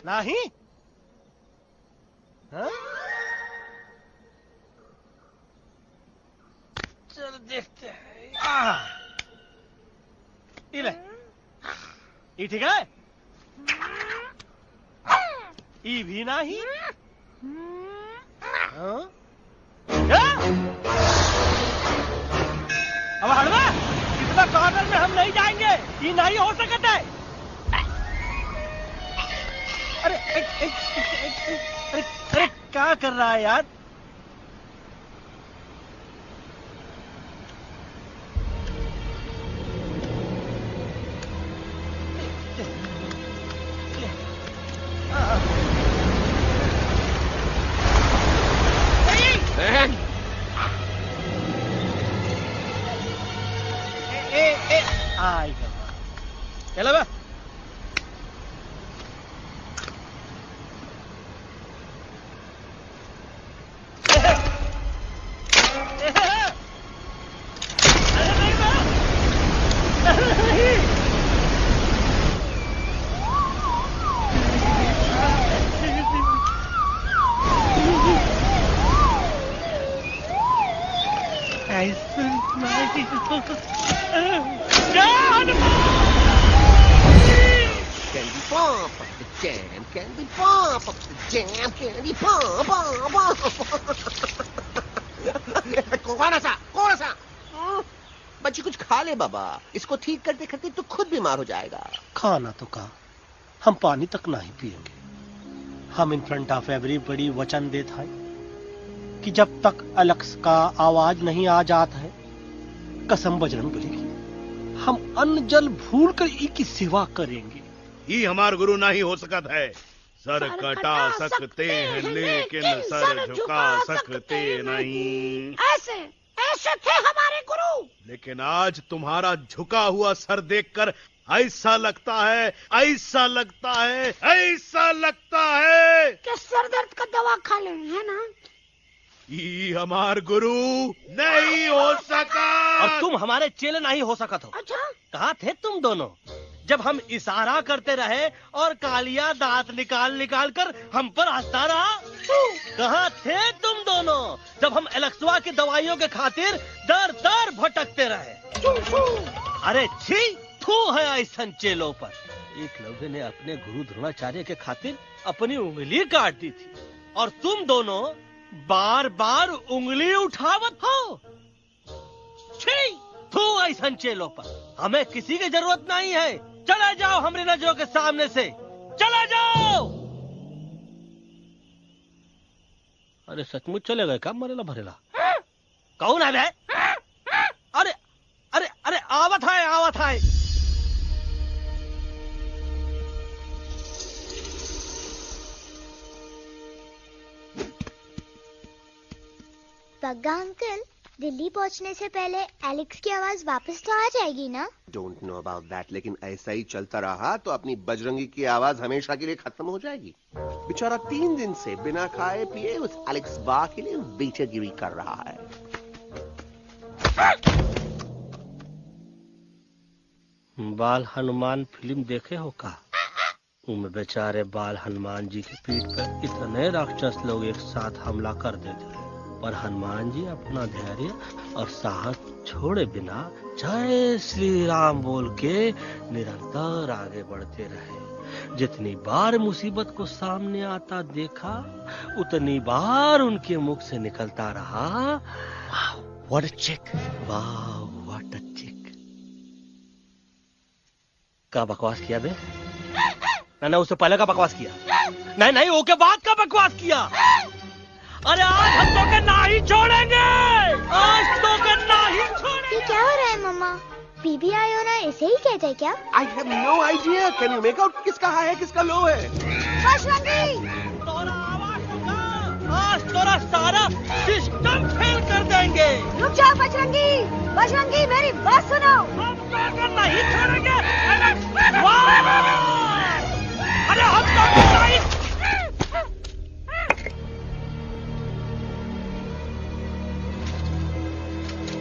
नहीं? हाँ? चल देखते हैं। ये ठीक है? ये भी नहीं? हाँ? अब हड़वा, इतना कॉर्नर में हम नहीं जाएंगे, ये नहीं हो सकता है। अरे अरे क्या कर रहा है यार? चलो बा। Candy pop up the jam, candy pop up the jam, candy pop कौन सा? बच्ची कुछ खा ले बाबा, इसको ठीक करते करते तो खुद बीमार हो जाएगा। खाना तो कहा, हम पानी तक नहीं पिएंगे। हम इन फ्रंट ऑफ एवरीबॉडी वचन देता है कि जब तक एलेक्स का आवाज नहीं आ जाता है, कसम बजरंगबली की, हम अन्न जल भूल कर की सेवा करेंगे। ये हमार गुरु नहीं हो सकत है। सर कटा सकते हैं लेकिन सर झुका सकते नहीं। ऐसे ऐसे थे हमारे गुरु। लेकिन आज तुम्हारा झुका हुआ सर देखकर ऐसा लगता है कि सर दर्द का दवा खा ले, है ना? ये हमार गुरु नहीं हो सका। और तुम हमारे चेले नहीं हो सकत हो। अच्छा, कहाँ थे तुम दोनों जब हम इशारा करते रहे और कालिया दांत निकाल निकाल कर हम पर हंसता रहा? कहाँ थे तुम दोनों जब हम एलेक्सवा की दवाइयों के खातिर दर दर भटकते रहे? अरे छी, थू है ऐसा चेलों पर। एकलव्य ने अपने गुरु द्रोणाचार्य के खातिर अपनी उंगली काट दी थी और तुम दोनों बार बार उंगली उठावत हो। छी, थू ऐसा चेलों पर। हमें किसी की जरूरत नहीं है। चले जाओ हमारी नजरों के सामने से, चले जाओ। अरे सचमुच चले गए क्या? मरेला भरेला कौन है बे? अरे अरे अरे आवत है। बग्गा अंकल, दिल्ली पहुंचने से पहले एलेक्स की आवाज वापस तो आ जाएगी ना? डोंट नो अबाउट दैट, लेकिन ऐसा ही चलता रहा तो अपनी बजरंगी की आवाज हमेशा के लिए खत्म हो जाएगी। बेचारा 3 दिन से बिना खाए पिए उस एलेक्स बा के लिए बेचैगिरी कर रहा है। बाल हनुमान फिल्म देखे हो का? उनमें बेचारे बाल हनुमान जी की पीठ पर इतने राक्षस लोग एक साथ हमला कर देते हैं, पर हनुमान जी अपना धैर्य और साहस छोड़े बिना जय श्री राम बोल के निरंतर आगे बढ़ते रहे। जितनी बार मुसीबत को सामने आता देखा, उतनी बार उनके मुख से निकलता रहा, व्हाट अ चिक, वाह व्हाट अ चिक। का बकवास किया बे? ना उससे पहले का बकवास किया? नहीं ओके बाद का बकवास किया। अरे आज हम तो के नहीं छोड़ेंगे, आज तो के नहीं छोड़ेंगे। ये क्या हो रहा है मम्मा? बीबी आई हो ना, ऐसे ही कहते हैं क्या? I have no idea. Can you make out किसका हाई है किसका लो है? तोरा आवाज सुना, आज तोरा सारा सिस्टम फेल कर देंगे। रुक जाओ बजरंगी, मेरी बात सुनो। हम तो के नहीं छोड़ेंगे। अरे हम तो के नहीं।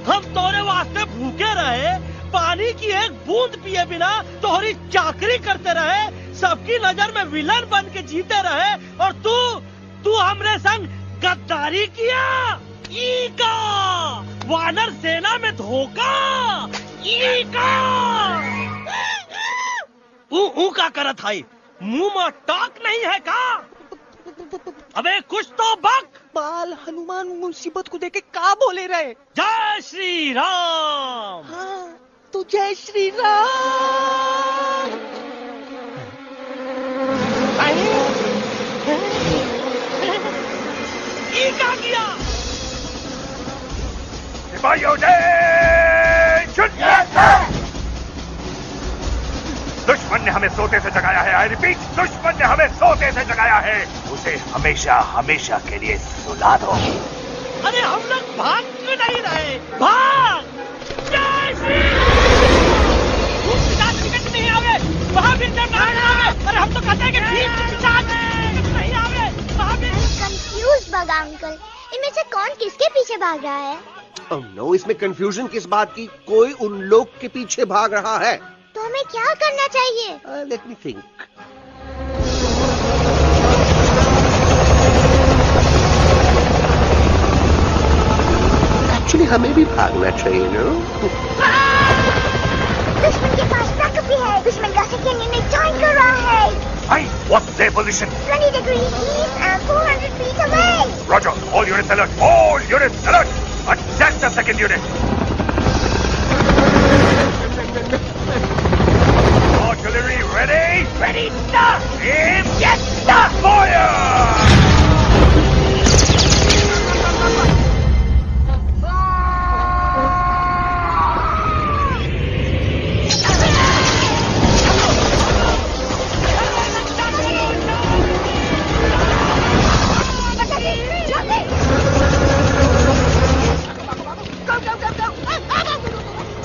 हम तोरे वास्ते भूखे रहे, पानी की एक बूंद पिए बिना तोहरी चाकरी करते रहे, सबकी नजर में विलन बन के जीते रहे, और तू हमरे संग गद्दारी किया। ईका वानर सेना में धोखा। ईका ऊ का करत है? मुंह में टाक नहीं है का? अबे कुछ तो बक। बाल हनुमान मुसीबत को देखे का बोले रहे? जय श्री राम। हाँ, तो जय श्री राम। ये क्या किया? सिपाहियों ने दुश्मन ने हमें सोते से जगाया है। आई रिपीट, दुश्मन ने हमें सोते से जगाया है। उसे हमेशा हमेशा के लिए सुला दो। अरे हम लोग भाग क्यों नहीं रहे? भाग! जय श्री नहीं आवे, महावीर जब नहीं आवे। अरे हम तो कहते हैं कि नहीं आवे, महावीर। कंफ्यूज बगा अंकल, इनमें से कौन किसके पीछे भाग रहा है? ओह नो, इसमें कंफ्यूजन किस बात की? कोई उन लोग के पीछे भाग रहा है। तो हमें क्या करना चाहिए? Let me think. एक्चुअली हमें भी भागना चाहिए नो। दुश्मन के पास ताकत भी है। दुश्मन का सेकेंड यूनिट ज्वाइन कर रहा है। Hey, what's their position? 20 degrees east and 400 feet away. Roger. All units alert. All units alert. Attack the second unit. Artillery ready? Ready, start! Aim, get, start! Fire!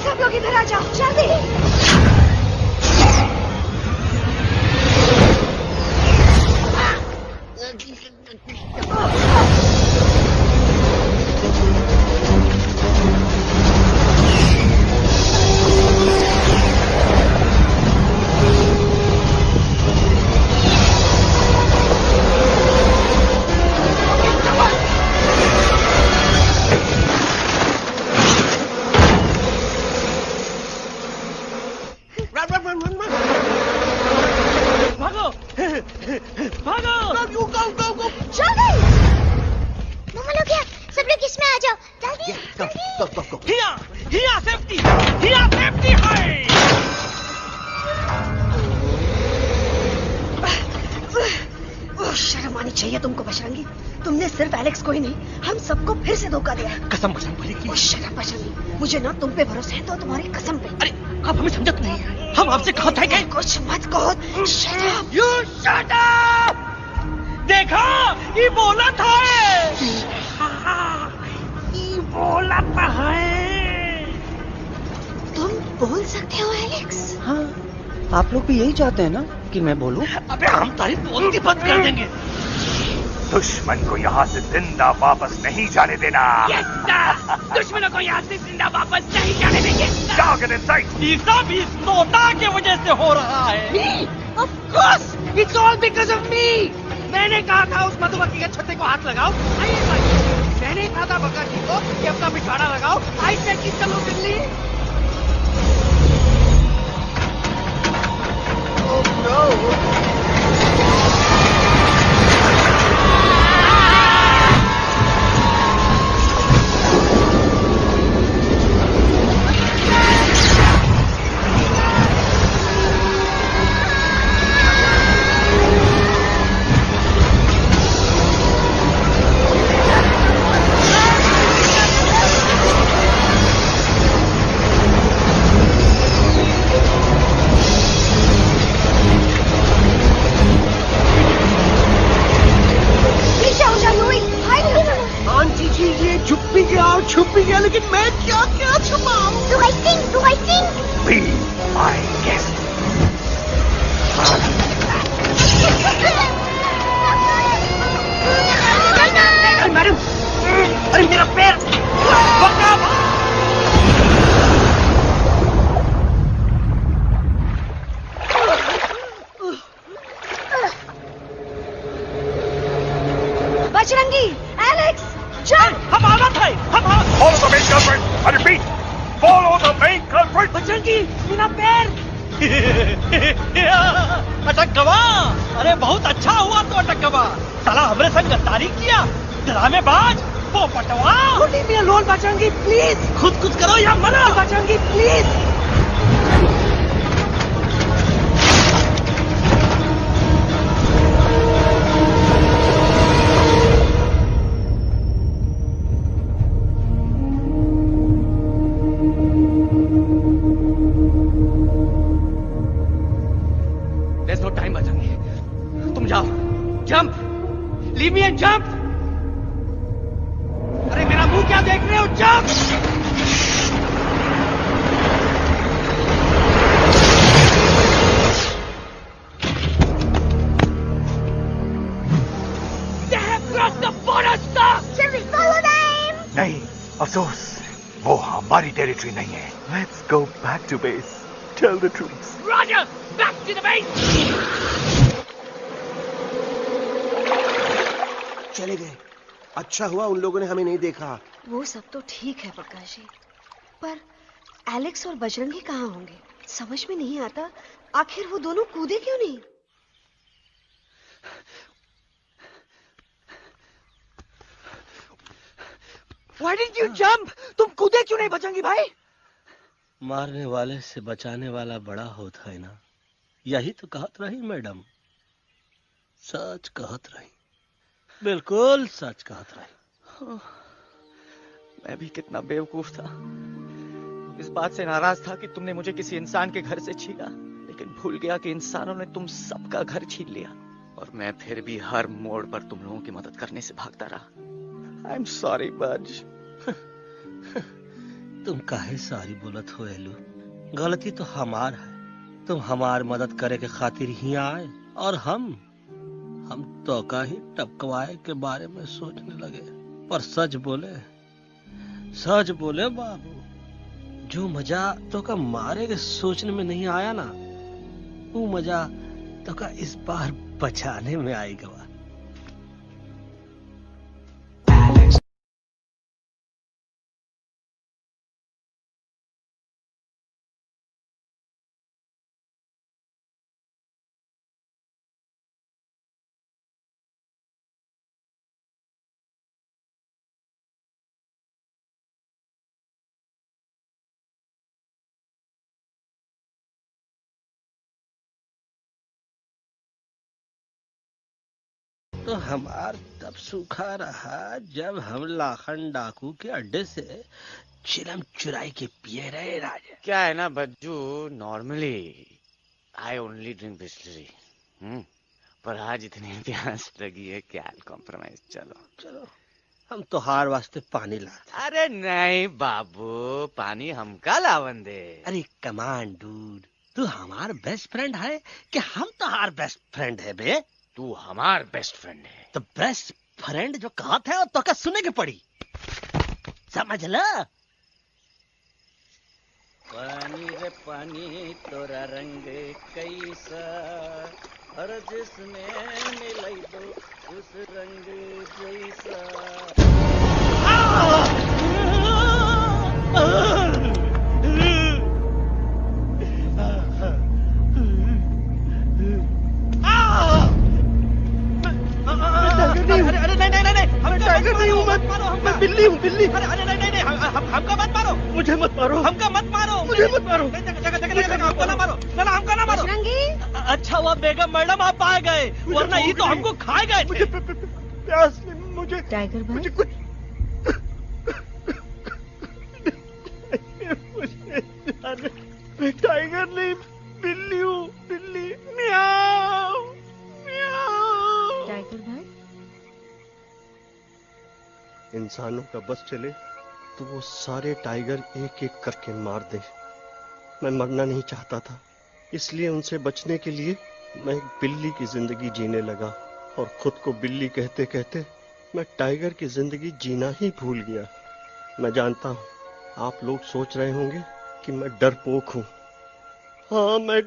सब लोग इधर आ जाओ, जल्दी। शर्म आनी चाहिए तुमको बजरंगी। तुमने सिर्फ एलेक्स को ही नहीं, हम सबको फिर से धोखा दिया। कसम बजरंगी की। शर्म बजरंगी, मुझे ना तुम पे भरोसा है तो तुम्हारी कसम पे। अरे आप हमें समझत नहीं है। हम आपसे कहते हैं कि कुछ मत कहो। Shut up! You shut up! देखा, ये बोला था। ये बोला था है। तुम बोल सकते हो एलेक्स? हाँ, आप लोग भी यही चाहते हैं ना कि मैं बोलूं? अबे हम तारी बोलती बंद कर देंगे। दुश्मन को यहाँ से जिंदा वापस नहीं जाने देना। दुश्मनों को यहाँ से जिंदा वापस नहीं जाने देंगे। Target in sight. ये सब इस तोता की वजह से हो रहा है। Me? Of course! It's all because of me! मैंने कहा था उस मधुमक्खी के छत्ते को हाथ लगाओ। आइए भाई, मैंने कहा था बका जी को कि अपना पिछवाड़ा लगाओ। आई से कि चलो बिल्ली। Oh no! छुप भी गया, लेकिन मैं क्या क्या छुपाऊं? Do I sing? Be my guest. Madam, अरे मेरा पैर! बजरंगी, एलेक्स, चल! हम आना था, Follow the main culprit. I repeat, follow the main culprit. Bajrangi, मेरा पैर! अटकवा! अरे बहुत अच्छा हुआ तो अटकवा। साला हमरे संग गद्दारी किया, ड्रामेबाज, पोपटवा। Leave me alone, Bajrangi, please. खुद कुछ करो या मरो, Bajrangi, please. There's no time, Bajrangi. तुम जाओ, jump, leave me and jump। अरे मेरा मुंह क्या देख रहे हो, jump. They have crossed the border, stop! Shall we follow them? नहीं, अफसोस, वो हमारी टेरिटरी नहीं है। Let's go back to base. Tell the troops. Roger, back to the base. चले गए। अच्छा हुआ उन लोगों ने हमें नहीं देखा, वो सब तो ठीक है प्रकाश जी, पर एलेक्स और बजरंगी कहाँ होंगे? समझ में नहीं आता, आखिर वो दोनों कूदे क्यों नहीं? Why did you jump? तुम कूदे क्यों नहीं बजरंगी भाई? मारने वाले से बचाने वाला बड़ा होता है ना, यही तो कहत रही मैडम। सच कहत रही, बिल्कुल सच कहत रही। मैं भी कितना बेवकूफ था। इस बात से नाराज था कि तुमने मुझे किसी इंसान के घर से छीना, लेकिन भूल गया कि इंसानों ने तुम सबका घर छीन लिया और मैं फिर भी हर मोड़ पर तुम लोगों की मदद करने से भागता रहा। I'm sorry, बज। तुम काहे सारी बोलत हो एलू? गलती तो हमार है। तुम हमार मदद करे के खातिर ही आए और हम तो का ही टपकवाए के बारे में सोचने लगे। पर सच बोले बाबू, जो मजा तो का मारे के सोचने में नहीं आया ना, वो मजा तो का इस बार बचाने में आएगा। तो हमार तब सूखा रहा जब हम लाखन डाकू के अड्डे से चिलम चुराई के पिए रहे राजा। क्या है ना Bajju, normally I only drink Bisleri, पर आज इतनी प्यास लगी है क्या कॉम्प्रोमाइज। चलो हम तो हार वास्ते पानी ला। अरे नहीं बाबू, पानी हमका लावन दे। अरे कमान डूड, तू हमार बेस्ट फ्रेंड है कि हम तो हार बेस्ट फ्रेंड है बे? तू हमार बेस्ट फ्रेंड है। तो बेस्ट फ्रेंड जो कहत है तो क्या सुने के पड़ी, समझ ल। पानी रे पानी तोरा रंग कैसा, हर जिसमें मिलाई दो उस रंग जैसा। अरे नहीं, हम टाइगर नहीं हूँ, मैं बिल्ली हूँ, बिल्ली। अरे नहीं, हमका मत मारो, मुझे मत मारो, हमका मत मारो, मुझे मत मारो, हमको ना मारो, ना हमका ना मारो। अच्छा हुआ बेगम मैडम आप आ गए, वरना ये तो हमको खाए गए। मुझे प्यास नहीं, मुझे टाइगर भाई, मुझे कुछ मैं टाइगर नहीं, बिल्ली हूँ, बिल्ली। म्याऊ म्याऊ। टाइगर भाई, इंसानों का बस चले तो वो सारे टाइगर एक एक करके मार दे। मैं मरना नहीं चाहता था, इसलिए उनसे बचने के लिए मैं एक बिल्ली की जिंदगी जीने लगा और खुद को बिल्ली कहते कहते मैं टाइगर की जिंदगी जीना ही भूल गया। मैं जानता हूँ आप लोग सोच रहे होंगे कि मैं डरपोक हूँ। हाँ, मैं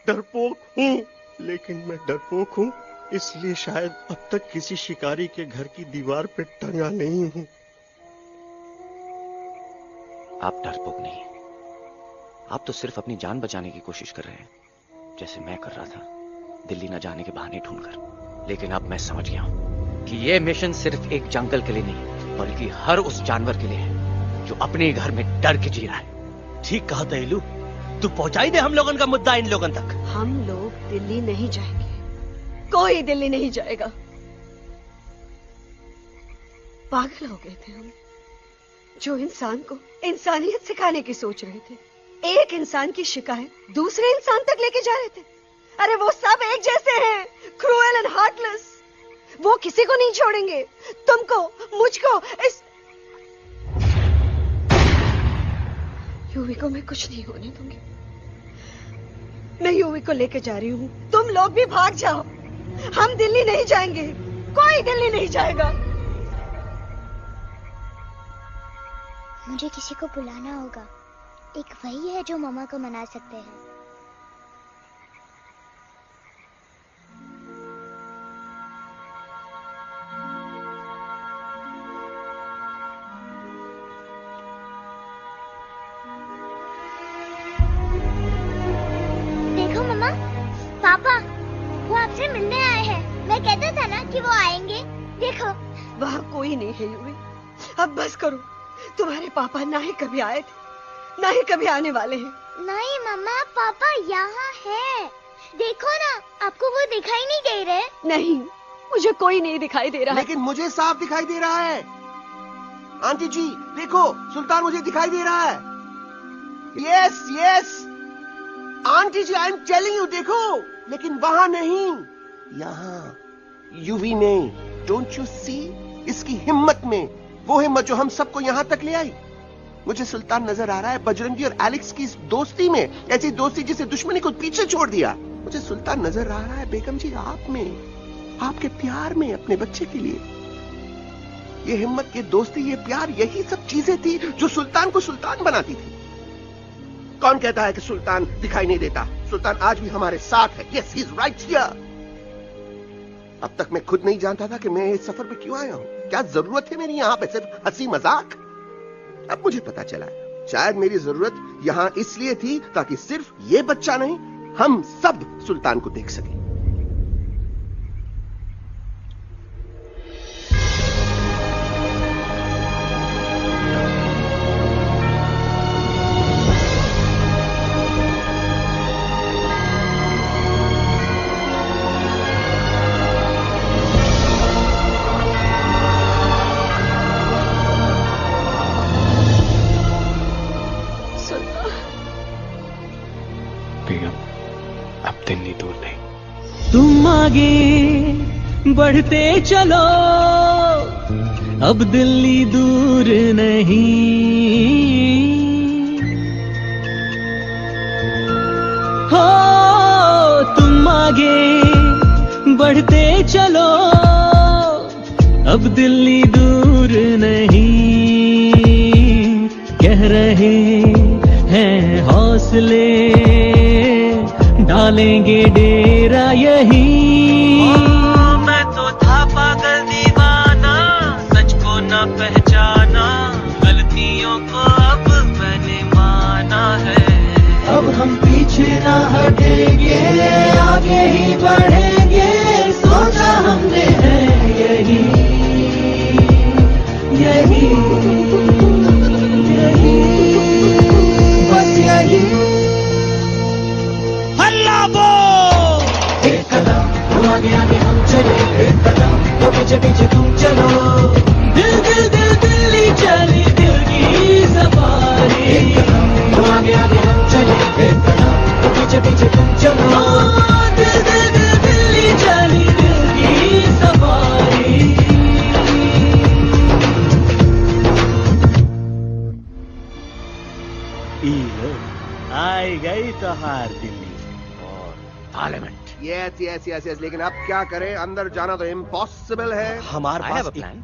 डरपोक हूँ, लेकिन मैं डरपोक हूँ इसलिए शायद अब तक किसी शिकारी के घर की दीवार पे टंगा नहीं हूँ। आप डरपोक नहीं, आप तो सिर्फ अपनी जान बचाने की कोशिश कर रहे हैं, जैसे मैं कर रहा था दिल्ली न जाने के बहाने ढूंढकर। लेकिन अब मैं समझ गया हूं कि यह मिशन सिर्फ एक जंगल के लिए नहीं, बल्कि हर उस जानवर के लिए है जो अपने घर में डर के जी रहा है। ठीक कहा तैलू, तू पहुंचाई दे हम लोगन का मुद्दा इन लोगन तक। हम लोग दिल्ली नहीं जाएंगे, कोई दिल्ली नहीं जाएगा। पागल हो गए थे हम, जो इंसान को इंसानियत सिखाने की सोच रहे थे, एक इंसान की शिकायत दूसरे इंसान तक लेके जा रहे थे। अरे वो सब एक जैसे हैं, क्रूएल एंड हार्टलेस। वो किसी को नहीं छोड़ेंगे, तुमको, मुझको, इस यूवी को मैं कुछ नहीं होने दूंगी। मैं यूवी को लेके जा रही हूँ, तुम लोग भी भाग जाओ। हम दिल्ली नहीं जाएंगे, कोई दिल्ली नहीं जाएगा। मुझे किसी को बुलाना होगा, एक वही है जो मामा को मना सकते हैं। कि वो आएंगे? देखो वहाँ कोई नहीं है यूवी। अब बस करो। तुम्हारे पापा ना ही कभी आए थे, ना ही कभी आने वाले हैं। नहीं मम्मा, पापा यहाँ है। देखो ना, आपको वो दिखाई नहीं दे रहे? नहीं, मुझे कोई नहीं दिखाई दे रहा। लेकिन मुझे साफ दिखाई दे रहा है। आंटी जी देखो, सुल्तान मुझे दिखाई दे रहा है। Yes yes aunty ji, I am telling you, देखो। लेकिन वहां नहीं, यहाँ यूवी नहीं। Don't you see? इसकी हिम्मत में वो हिम्मत जो हम सबको यहाँ तक ले आई। मुझे सुल्तान नजर आ रहा है बजरंगी और एलेक्स की इस दोस्ती में, ऐसी दोस्ती जिसे दुश्मनी को पीछे छोड़ दिया। मुझे सुल्तान नजर आ रहा है बेगम जी आप में, आपके प्यार में अपने बच्चे के लिए। ये हिम्मत, ये दोस्ती, ये प्यार, यही सब चीजें थी जो सुल्तान को सुल्तान बनाती थी। कौन कहता है कि सुल्तान दिखाई नहीं देता? सुल्तान आज भी हमारे साथ है। Yes, he is right here. अब तक मैं खुद नहीं जानता था कि मैं इस सफर पे क्यों आया हूं। क्या जरूरत है मेरी यहाँ पे सिर्फ हंसी मजाक? अब मुझे पता चला, शायद मेरी जरूरत यहाँ इसलिए थी ताकि सिर्फ ये बच्चा नहीं, हम सब सुल्तान को देख सकें। तुम आगे बढ़ते चलो, अब दिल्ली दूर नहीं। हो तुम आगे बढ़ते चलो, अब दिल्ली दूर नहीं। कह रहे हैं हौसले, डालेंगे डेरा यही। मैं तो था पागल दीवाना, सच को न पहचाना, गलतियों को अब मैंने माना है। अब हम पीछे ना हटेंगे, आगे ही बढ़ेंगे, सोचा हमने है यही यही यही, बस यही। एक कदम तो आगे आगे हम चले, एक कदम तो पीछे पीछे तुम चलो। दिल दिल दिल दिल्ली चली दिल की सवारी। एक कदम तो आगे आगे हम चले, एक कदम तो पीछे पीछे तुम चलो। दिल दिल दिल दिल्ली चली दिल की सवारी। आई गई तो हार Delhi parliament. Yes yes yes yes, लेकिन अब क्या करें? अंदर जाना तो इम्पॉसिबल है। हमारे पास प्लान।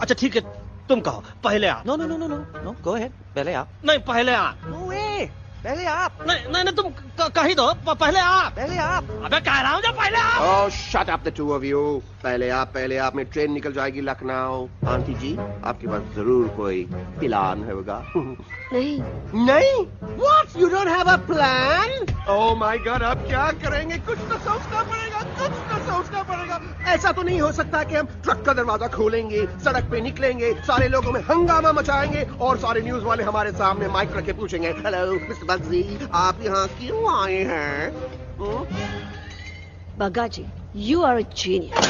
अच्छा ठीक है, तुम कहो पहले आप। No no no no no no, go ahead, पहले आप। नहीं पहले आप। नो वे, पहले आप। नहीं नहीं, तुम कही दो, पहले आप। पहले आप। अबे कह रहा हूँ जो पहले आप। Oh shut up the two of you. पहले आप में ट्रेन निकल जाएगी लखनऊ। आंटी जी आपके पास जरूर कोई प्लान होगा। नहीं नहीं? What? You don't have a plan? Oh my God, अब क्या करेंगे? कुछ तो सोचना पड़ेगा, कुछ तो सोचना पड़ेगा। ऐसा तो नहीं हो सकता कि हम ट्रक का दरवाजा खोलेंगे, सड़क पे निकलेंगे, सारे लोगों में हंगामा मचाएंगे और सारे न्यूज वाले हमारे सामने माइक रख के पूछेंगे, हेलो मिस्टर बग्जी, आप यहाँ क्यों आए हैं? बग्गा जी, you are a genius.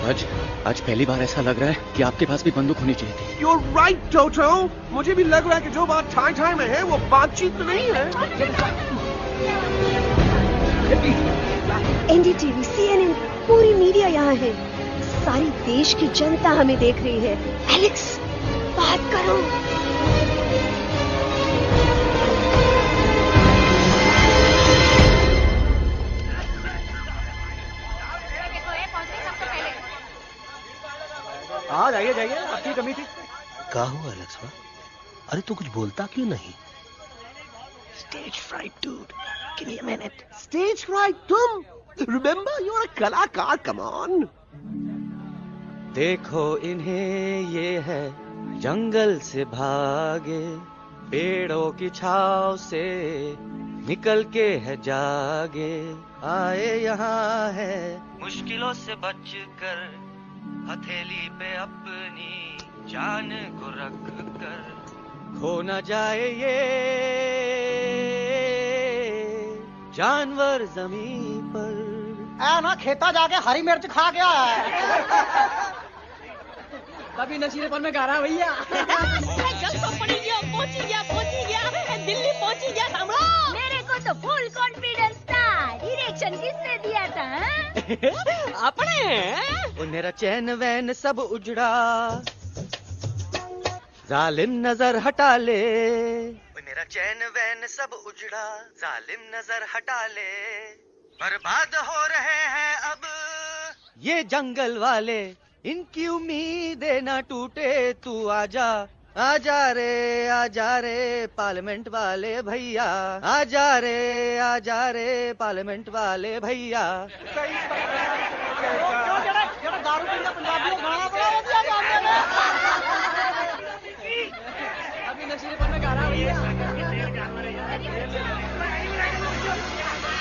आज पहली बार ऐसा लग रहा है कि आपके पास भी बंदूक होनी चाहिए थी। You're right, Toto. मुझे भी लग रहा है कि जो बात ठाई में है वो बातचीत में नहीं है। एनडीटीवी, सीएनएन, पूरी मीडिया यहाँ है। सारी देश की जनता हमें देख रही है। एलेक्स, बात करो। हाँ जाइए जाइए, आपकी कमी थी। क्या हुआ एलेक्स? अरे तू कुछ बोलता क्यों नहीं? Stage fright, dude. Give me a minute. Stage fright, तुम? Remember, you're a कलाकार. Come on. देखो इन्हें, ये है जंगल से भागे, पेड़ों की छाव से निकल के है जागे, आए यहाँ है मुश्किलों से बचकर, हथेली पे अपनी जान को रख कर, खो न जाए ये जानवर जमीन पर। ना खेता जाके हरी मिर्च खा गया है। कभी नशीलेपन में गा रहा भैया। दिल्ली पहुंची गया सामने। मेरे को तो फुल कॉन्फिडेंस था। डायरेक्शन किसने दिया था? अपने। मेरा चैन वैन सब उजड़ा, जालिम नजर हटा ले। मेरा चैन वैन सब उजड़ा, जालिम नजर हटा ले। बर्बाद हो रहे हैं अब ये जंगल वाले, इनकी उम्मीदें न टूटे, तू आजा आजा रे पार्लियामेंट वाले भैया, आजा रे पार्लियामेंट वाले भैया। दारू पीना पंजाबियों गाना बना दिया जानते हैं। अभी नशीलेपन में गा रहा भैया।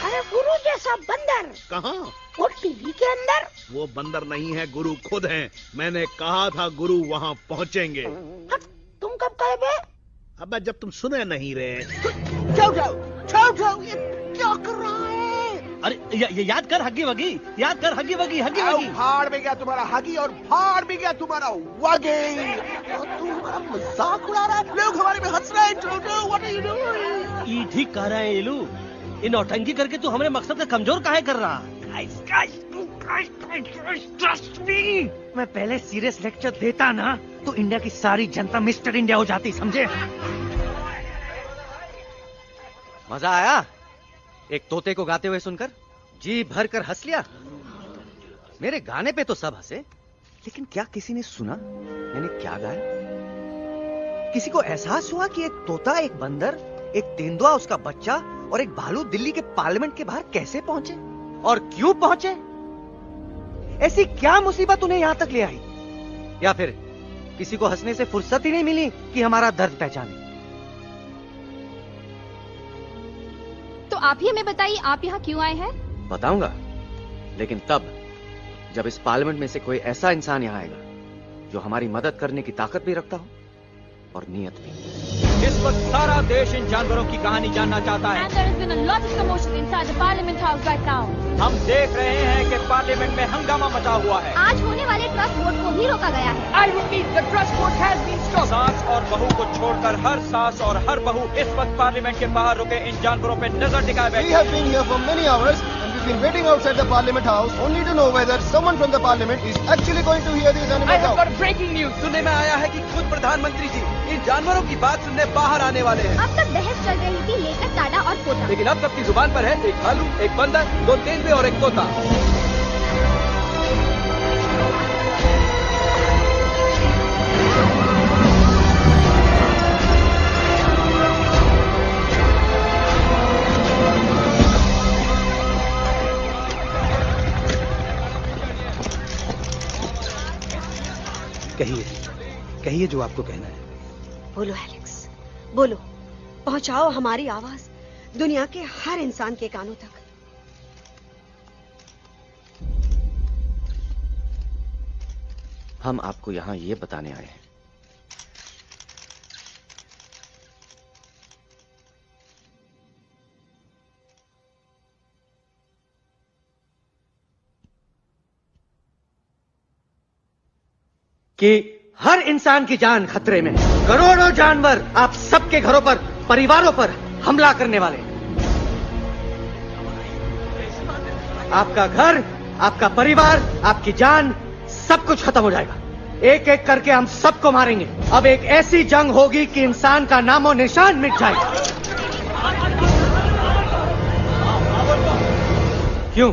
अरे गुरु जैसा बंदर कहाँ? वो टीवी के अंदर। वो बंदर नहीं है, गुरु खुद हैं। मैंने कहा था गुरु वहाँ पहुँचेंगे। तुम कब कहे बे? अब जब तुम सुने नहीं रहे। छोटो, ये क्या कर रहा है? अरे ये याद कर हगी वगी, याद कर हगी वगी, हगी वगी। भाड़ में गया तुम्हारा हगी और भाड़ में गया तुम्हारा वगी। और तू हमारा मजाक उड़ा रहा है, लोग हमारे में हंस रहे हैं। छोटो, what are you doing? ये ठीक कह रहे हैं इलू। इन नौटंकी करके तू हमारे मकसद का कमजोर काहे कर रहा? ट्रस्ट मी, मैं पहले सीरियस लेक्चर देता ना तो इंडिया की सारी जनता मिस्टर इंडिया हो जाती, समझे? मजा आया एक तोते को गाते हुए सुनकर? जी भर कर हंस लिया। मेरे गाने पे तो सब हंसे, लेकिन क्या किसी ने सुना मैंने क्या गाया? किसी को एहसास हुआ कि एक तोता, एक बंदर, एक तेंदुआ, उसका बच्चा और एक भालू दिल्ली के पार्लियामेंट के बाहर कैसे पहुंचे और क्यों पहुंचे? ऐसी क्या मुसीबत उन्हें यहां तक ले आई? या फिर किसी को हंसने से फुर्सत ही नहीं मिली कि हमारा दर्द पहचाने? तो आप ही हमें बताइए, आप यहाँ क्यों आए हैं? बताऊंगा, लेकिन तब जब इस पार्लियामेंट में से कोई ऐसा इंसान यहाँ आएगा जो हमारी मदद करने की ताकत भी रखता हो और नीयत भी। इस वक्त सारा देश इन जानवरों की कहानी जानना चाहता है। And there has been a lot of commotion inside the Parliament House right now. हम देख रहे हैं कि पार्लियामेंट में हंगामा मचा हुआ है। आज होने वाले ट्रस्ट वोट को भी रोका गया है। I repeat, the trust vote has been stopped. सास और बहू को छोड़कर हर सास और हर बहू इस वक्त पार्लियामेंट के बाहर रुके इन जानवरों पे नजर टिकाए बैठे। We have been here for many hours and we've been waiting outside the Parliament House only to know whether someone from the Parliament is actually going to hear these animals out. I have got breaking news. सुनने में आया है कि खुद प्रधानमंत्री जी इन जानवरों की बात सुनने बाहर आने वाले हैं। अब तक बहस चल रही थी लेकर टाडा और पोता, लेकिन अब सबकी जुबान पर है एक भालू, एक बंदर, 2 तेंदुए और एक तोता। कहिए जो आपको कहना है। बोलो एलेक्स, बोलो, पहुंचाओ हमारी आवाज दुनिया के हर इंसान के कानों तक। हम आपको यहाँ ये बताने आए हैं कि हर इंसान की जान खतरे में है। करोड़ों जानवर आप सबके घरों पर, परिवारों पर हमला करने वाले हैं। आपका घर, आपका परिवार, आपकी जान, सब कुछ खत्म हो जाएगा। एक एक करके हम सबको मारेंगे। अब एक ऐसी जंग होगी कि इंसान का नामो निशान मिट जाएगा। क्यों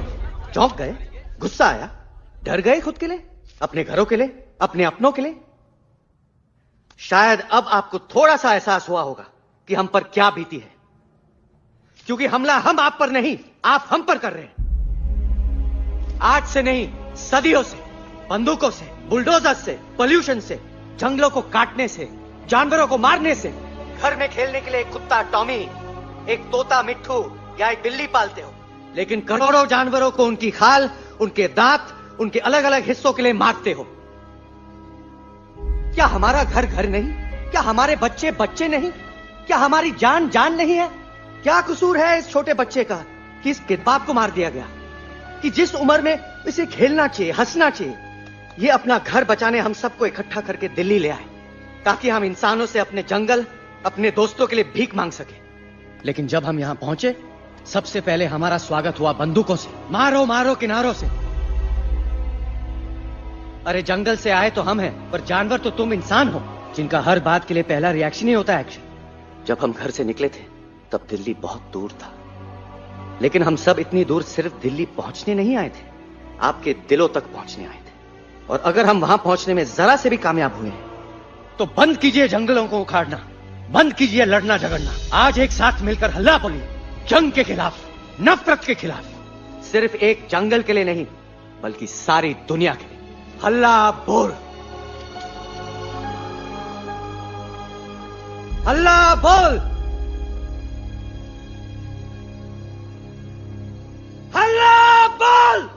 चौंक गए? गुस्सा आया? डर गए खुद के लिए, अपने घरों के लिए, अपने अपनों के लिए? शायद अब आपको थोड़ा सा एहसास हुआ होगा कि हम पर क्या बीती है, क्योंकि हमला हम आप पर नहीं, आप हम पर कर रहे हैं। आज से नहीं, सदियों से, बंदूकों से, बुलडोजर से, पोल्यूशन से, जंगलों को काटने से, जानवरों को मारने से। घर में खेलने के लिए एक कुत्ता टॉमी, एक तोता मिट्ठू या एक बिल्ली पालते हो, लेकिन करोड़ों जानवरों को उनकी खाल, उनके दांत, उनके अलग अलग हिस्सों के लिए मारते हो। क्या हमारा घर घर नहीं? क्या हमारे बच्चे बच्चे नहीं? क्या हमारी जान जान नहीं है? क्या कसूर है इस छोटे बच्चे का कि इस किडनैप को मार दिया गया, कि जिस उम्र में इसे खेलना चाहिए, हंसना चाहिए। ये अपना घर बचाने हम सबको इकट्ठा करके दिल्ली ले आए ताकि हम इंसानों से अपने जंगल, अपने दोस्तों के लिए भीख मांग सके। लेकिन जब हम यहां पहुंचे, सबसे पहले हमारा स्वागत हुआ बंदूकों से। मारो मारो किनारों से। अरे जंगल से आए तो हम हैं, पर जानवर तो तुम इंसान हो, जिनका हर बात के लिए पहला रिएक्शन ही होता है एक्शन। जब हम घर से निकले थे तब दिल्ली बहुत दूर था, लेकिन हम सब इतनी दूर सिर्फ दिल्ली पहुंचने नहीं आए थे, आपके दिलों तक पहुंचने आए थे। और अगर हम वहां पहुंचने में जरा से भी कामयाब हुए तो बंद कीजिए जंगलों को उखाड़ना, बंद कीजिए लड़ना झगड़ना। आज एक साथ मिलकर हल्ला बोलिए, जंग के खिलाफ, नफरत के खिलाफ। सिर्फ एक जंगल के लिए नहीं, बल्कि सारी दुनिया के लिए। हल्ला बोल, हल्ला बोल, हल्ला बोल,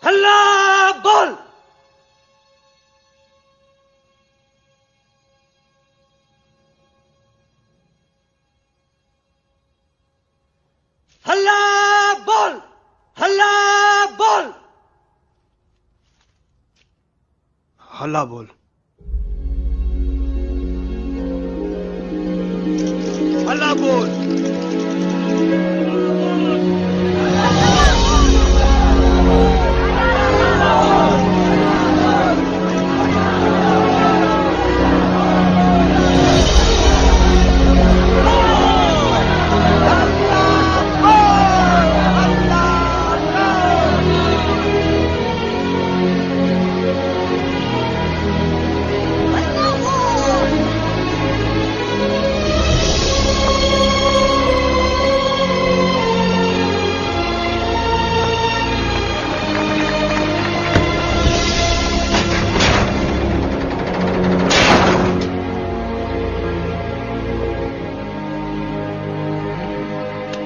हल्ला बोल। हल्ला बोल, हल्ला बोल, हल्ला बोल, हल्ला बोल।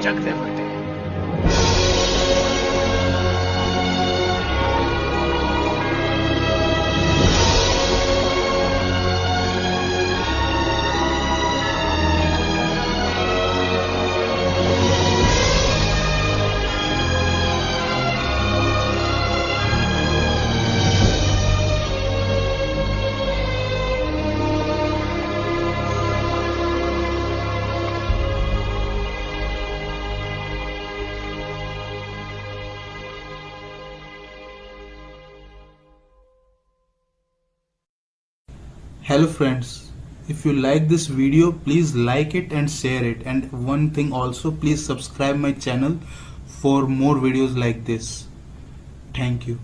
जगते बढ़ते हैं। Hello friends, if you like this video, please like it and share it, and one thing also, please subscribe my channel for more videos like this. Thank you.